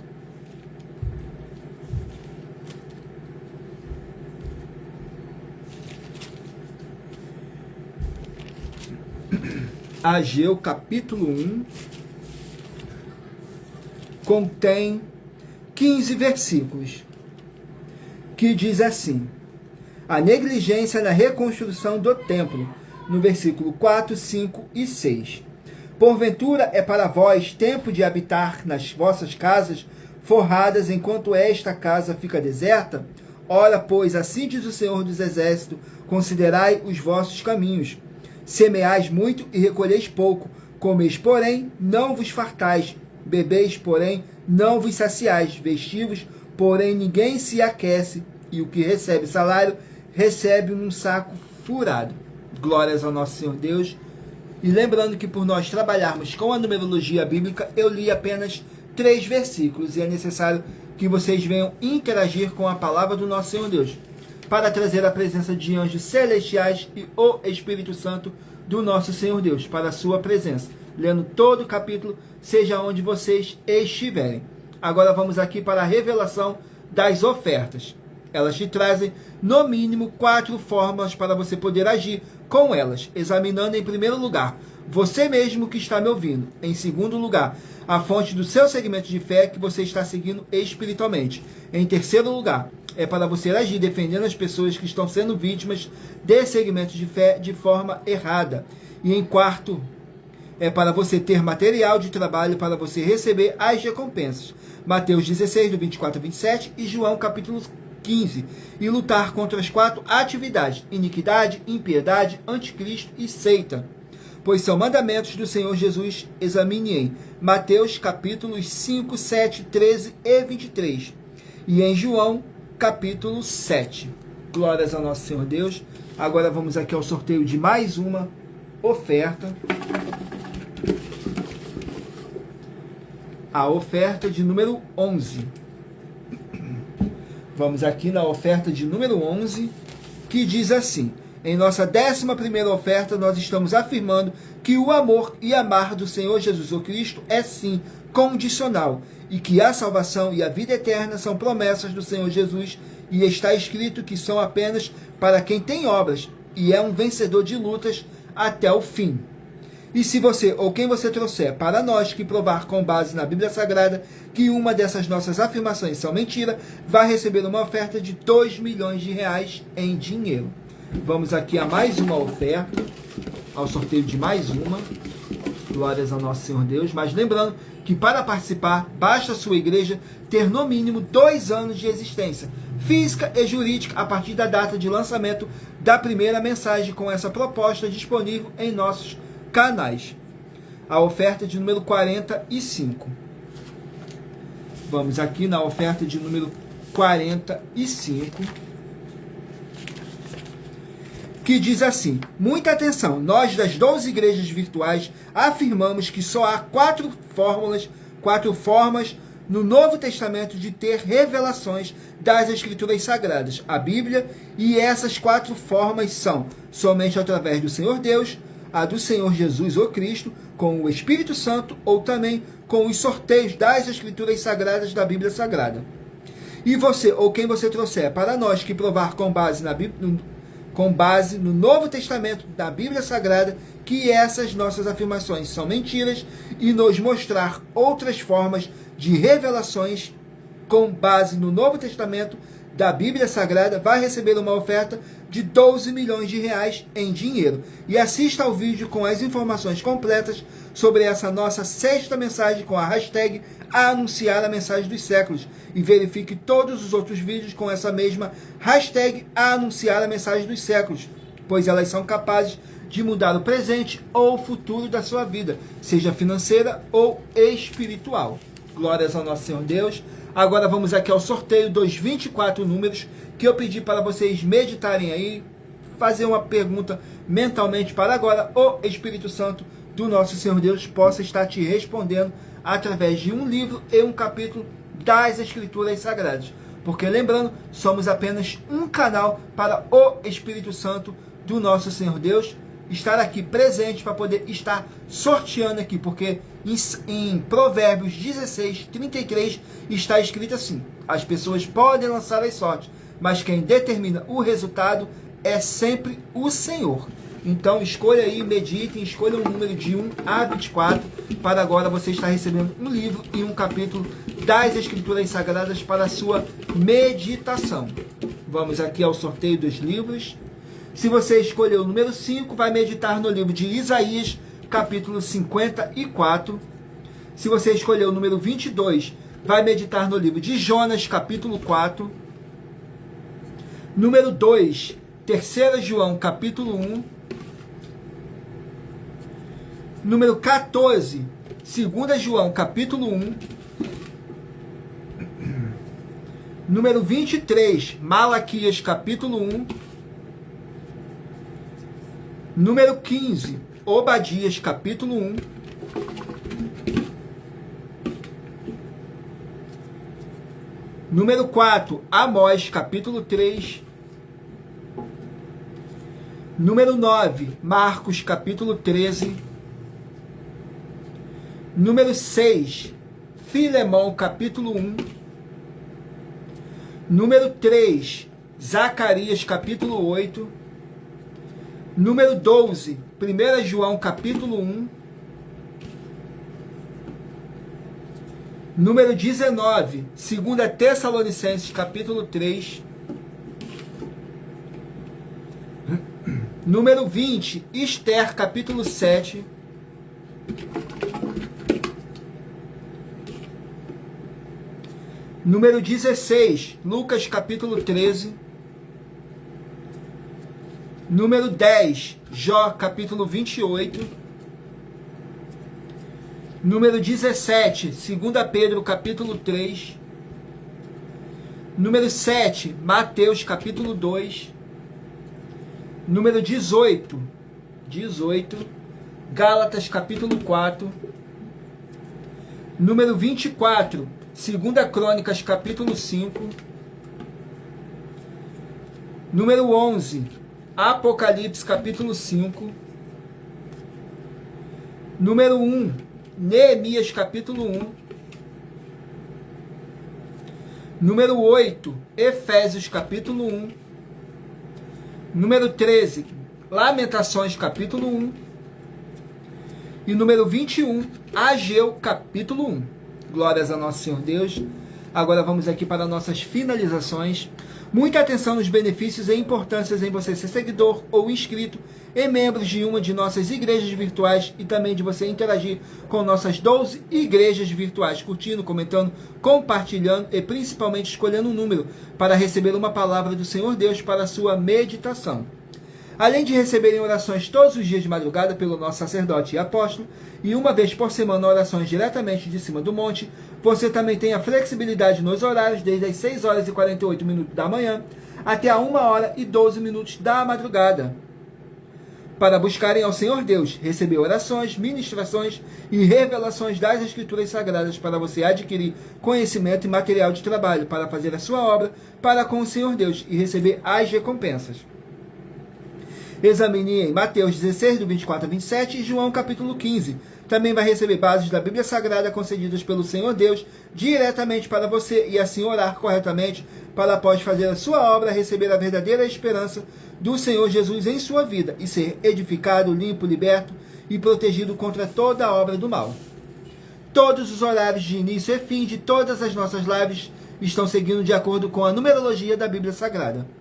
Ageu, capítulo 1. Contém 15 versículos, que diz assim: a negligência na reconstrução do templo, no versículo 4, 5 e 6. Porventura é para vós tempo de habitar nas vossas casas forradas, enquanto esta casa fica deserta? Ora, pois, assim diz o Senhor dos Exércitos, considerai os vossos caminhos. Semeais muito e recolheis pouco, comeis, porém, não vos fartais, bebeis, porém, não vos saciais, vestivos, porém, ninguém se aquece, e o que recebe salário, recebe num saco furado. Glórias ao nosso Senhor Deus. E lembrando que por nós trabalharmos com a numerologia bíblica, eu li apenas 3 versículos, e é necessário que vocês venham interagir com a palavra do nosso Senhor Deus, para trazer a presença de anjos celestiais e o Espírito Santo do nosso Senhor Deus, para a sua presença, lendo todo o capítulo, seja onde vocês estiverem. Agora vamos aqui para a revelação das ofertas. Elas te trazem, no mínimo, 4 formas para você poder agir com elas. Examinando, em primeiro lugar, você mesmo que está me ouvindo. Em segundo lugar, a fonte do seu segmento de fé que você está seguindo espiritualmente. Em terceiro lugar, é para você agir defendendo as pessoas que estão sendo vítimas de segmentos de fé de forma errada. E em quarto, é para você ter material de trabalho para você receber as recompensas. Mateus 16, do 24 a 27 e João capítulo 15. E lutar contra as 4 atividades: iniquidade, impiedade, anticristo e seita. Pois são mandamentos do Senhor Jesus. Examine em Mateus capítulos 5, 7, 13 e 23. E em João capítulo 7. Glórias ao nosso Senhor Deus. Agora vamos aqui ao sorteio de mais uma oferta. A oferta de número 11. Vamos aqui na oferta de número 11, que diz assim: em nossa 11ª oferta, nós estamos afirmando que o amor e amar do Senhor Jesus Cristo é sim condicional, e que a salvação e a vida eterna são promessas do Senhor Jesus, e está escrito que são apenas para quem tem obras, e é um vencedor de lutas até o fim. E se você ou quem você trouxer para nós que provar com base na Bíblia Sagrada que uma dessas nossas afirmações são mentira, vai receber uma oferta de 2 milhões de reais em dinheiro. Vamos aqui a mais uma oferta. ao sorteio de mais uma. Glórias ao nosso Senhor Deus. Mas lembrando que para participar, basta a sua igreja ter no mínimo 2 anos de existência física e jurídica a partir da data de lançamento da primeira mensagem com essa proposta disponível em nossos canais. A oferta de número 45. Vamos aqui na oferta de número 45, que diz assim: muita atenção, nós das 12 igrejas virtuais afirmamos que só há 4 formas no Novo Testamento de ter revelações das Escrituras Sagradas, a Bíblia, e essas 4 formas são somente através do Senhor Deus, a do Senhor Jesus ou Cristo, com o Espírito Santo, ou também com os sorteios das Escrituras Sagradas da Bíblia Sagrada. E você, ou quem você trouxer para nós que provar com base no Novo Testamento da Bíblia Sagrada que essas nossas afirmações são mentiras e nos mostrar outras formas de revelações com base no Novo Testamento da Bíblia Sagrada, vai receber uma oferta de 12 milhões de reais em dinheiro. E assista ao vídeo com as informações completas sobre essa nossa 6ª mensagem com a hashtag Anunciar a Mensagem dos Séculos. E verifique todos os outros vídeos com essa mesma hashtag Anunciar a Mensagem dos Séculos, pois elas são capazes de mudar o presente ou o futuro da sua vida, seja financeira ou espiritual. Glórias ao nosso Senhor Deus. Agora vamos aqui ao sorteio dos 24 números que eu pedi para vocês meditarem aí, fazer uma pergunta mentalmente para agora o Espírito Santo do nosso Senhor Deus possa estar te respondendo através de um livro e um capítulo das Escrituras Sagradas. Porque lembrando, somos apenas um canal para o Espírito Santo do nosso Senhor Deus estar aqui presente para poder estar sorteando aqui, porque em Provérbios 16, 33 está escrito assim: as pessoas podem lançar as sortes, mas quem determina o resultado é sempre o Senhor. Então escolha aí, meditem, escolha um número de 1 a 24, para agora você estar recebendo um livro e um capítulo das Escrituras Sagradas para a sua meditação. Vamos aqui ao sorteio dos livros. Se você escolher o número 5, vai meditar no livro de Isaías, capítulo 54. Se você escolher o número 22, vai meditar no livro de Jonas, capítulo 4. Número 2, 3 João, capítulo 1. Número 14, 2 João, capítulo 1. Número 23, Malaquias, capítulo 1. Número 15, Obadias, capítulo 1. Número 4, Amós, capítulo 3. Número 9, Marcos, capítulo 13. Número 6, Filemão, capítulo 1. Número 3, Zacarias, capítulo 8. Número 12, 1 João, capítulo 1. Número 19, 2 Tessalonicenses, capítulo 3. Número 20, Esther, capítulo 7. Número 16, Lucas, capítulo 13. Número 10, Jó, capítulo 28. Número 17, 2 Pedro, capítulo 3. Número 7, Mateus, capítulo 2. Número 18, Gálatas, capítulo 4. Número 24, 2 Crônicas, capítulo 5. Número 11, Apocalipse, capítulo 5. Número 1, Neemias, capítulo 1. Número 8, Efésios, capítulo 1. Número 13, Lamentações, capítulo 1. E número 21, Ageu, capítulo 1. Glórias a nosso Senhor Deus. Agora vamos aqui para nossas finalizações. Muita atenção nos benefícios e importâncias em você ser seguidor ou inscrito e membros de uma de nossas igrejas virtuais e também de você interagir com nossas 12 igrejas virtuais, curtindo, comentando, compartilhando e principalmente escolhendo um número para receber uma palavra do Senhor Deus para a sua meditação. Além de receberem orações todos os dias de madrugada pelo nosso sacerdote e apóstolo, e uma vez por semana orações diretamente de cima do monte, você também tem a flexibilidade nos horários, desde as 6 horas e 48 minutos da manhã até a 1 hora e 12 minutos da madrugada, para buscarem ao Senhor Deus, receber orações, ministrações e revelações das Escrituras Sagradas para você adquirir conhecimento e material de trabalho para fazer a sua obra para com o Senhor Deus e receber as recompensas. Examine em Mateus 16, do 24 a 27 e João capítulo 15. Também vai receber bases da Bíblia Sagrada concedidas pelo Senhor Deus diretamente para você e assim orar corretamente para após fazer a sua obra receber a verdadeira esperança do Senhor Jesus em sua vida e ser edificado, limpo, liberto e protegido contra toda a obra do mal. Todos os horários de início e fim de todas as nossas lives estão seguindo de acordo com a numerologia da Bíblia Sagrada.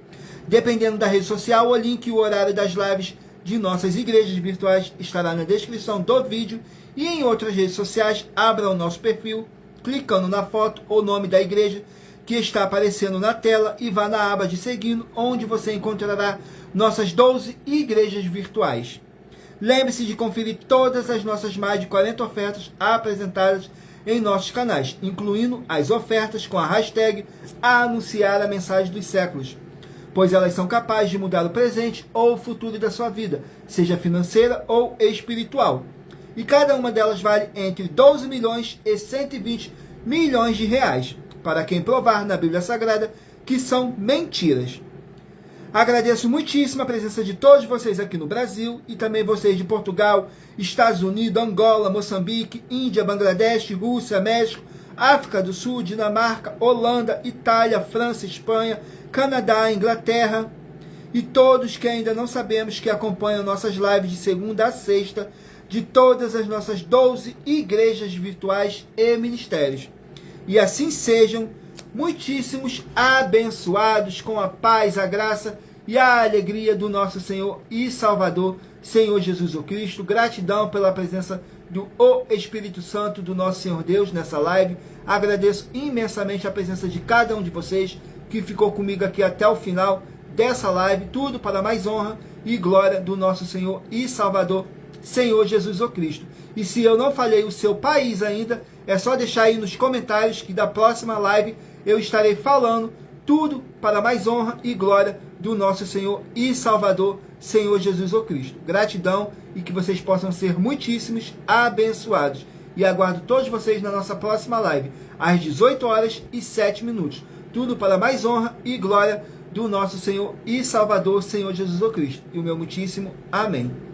Dependendo da rede social, o link e o horário das lives de nossas igrejas virtuais estará na descrição do vídeo e em outras redes sociais, abra o nosso perfil, clicando na foto ou nome da igreja que está aparecendo na tela e vá na aba de seguindo, onde você encontrará nossas 12 igrejas virtuais. Lembre-se de conferir todas as nossas mais de 40 ofertas apresentadas em nossos canais, incluindo as ofertas com a hashtag Anunciar a Mensagem dos Séculos, pois elas são capazes de mudar o presente ou o futuro da sua vida, seja financeira ou espiritual. E cada uma delas vale entre 12 milhões e 120 milhões de reais, para quem provar na Bíblia Sagrada que são mentiras. Agradeço muitíssimo a presença de todos vocês aqui no Brasil e também vocês de Portugal, Estados Unidos, Angola, Moçambique, Índia, Bangladesh, Rússia, México, África do Sul, Dinamarca, Holanda, Itália, França, Espanha, Canadá, Inglaterra e todos que ainda não sabemos que acompanham nossas lives de segunda a sexta de todas as nossas 12 igrejas virtuais e ministérios. E assim sejam muitíssimos abençoados com a paz, a graça e a alegria do nosso Senhor e Salvador, Senhor Jesus o Cristo. Gratidão pela presença do Espírito Santo do nosso Senhor Deus nessa live. Agradeço imensamente a presença de cada um de vocês que ficou comigo aqui até o final dessa live, tudo para mais honra e glória do nosso Senhor e Salvador, Senhor Jesus o Cristo. E se eu não falei o seu país ainda, é só deixar aí nos comentários que da próxima live eu estarei falando tudo para mais honra e glória do nosso Senhor e Salvador, Senhor Jesus o Cristo. Gratidão e que vocês possam ser muitíssimos abençoados. E aguardo todos vocês na nossa próxima live, às 18 horas e 7 minutos. Tudo para mais honra e glória do nosso Senhor e Salvador, Senhor Jesus o Cristo. E o meu muitíssimo amém.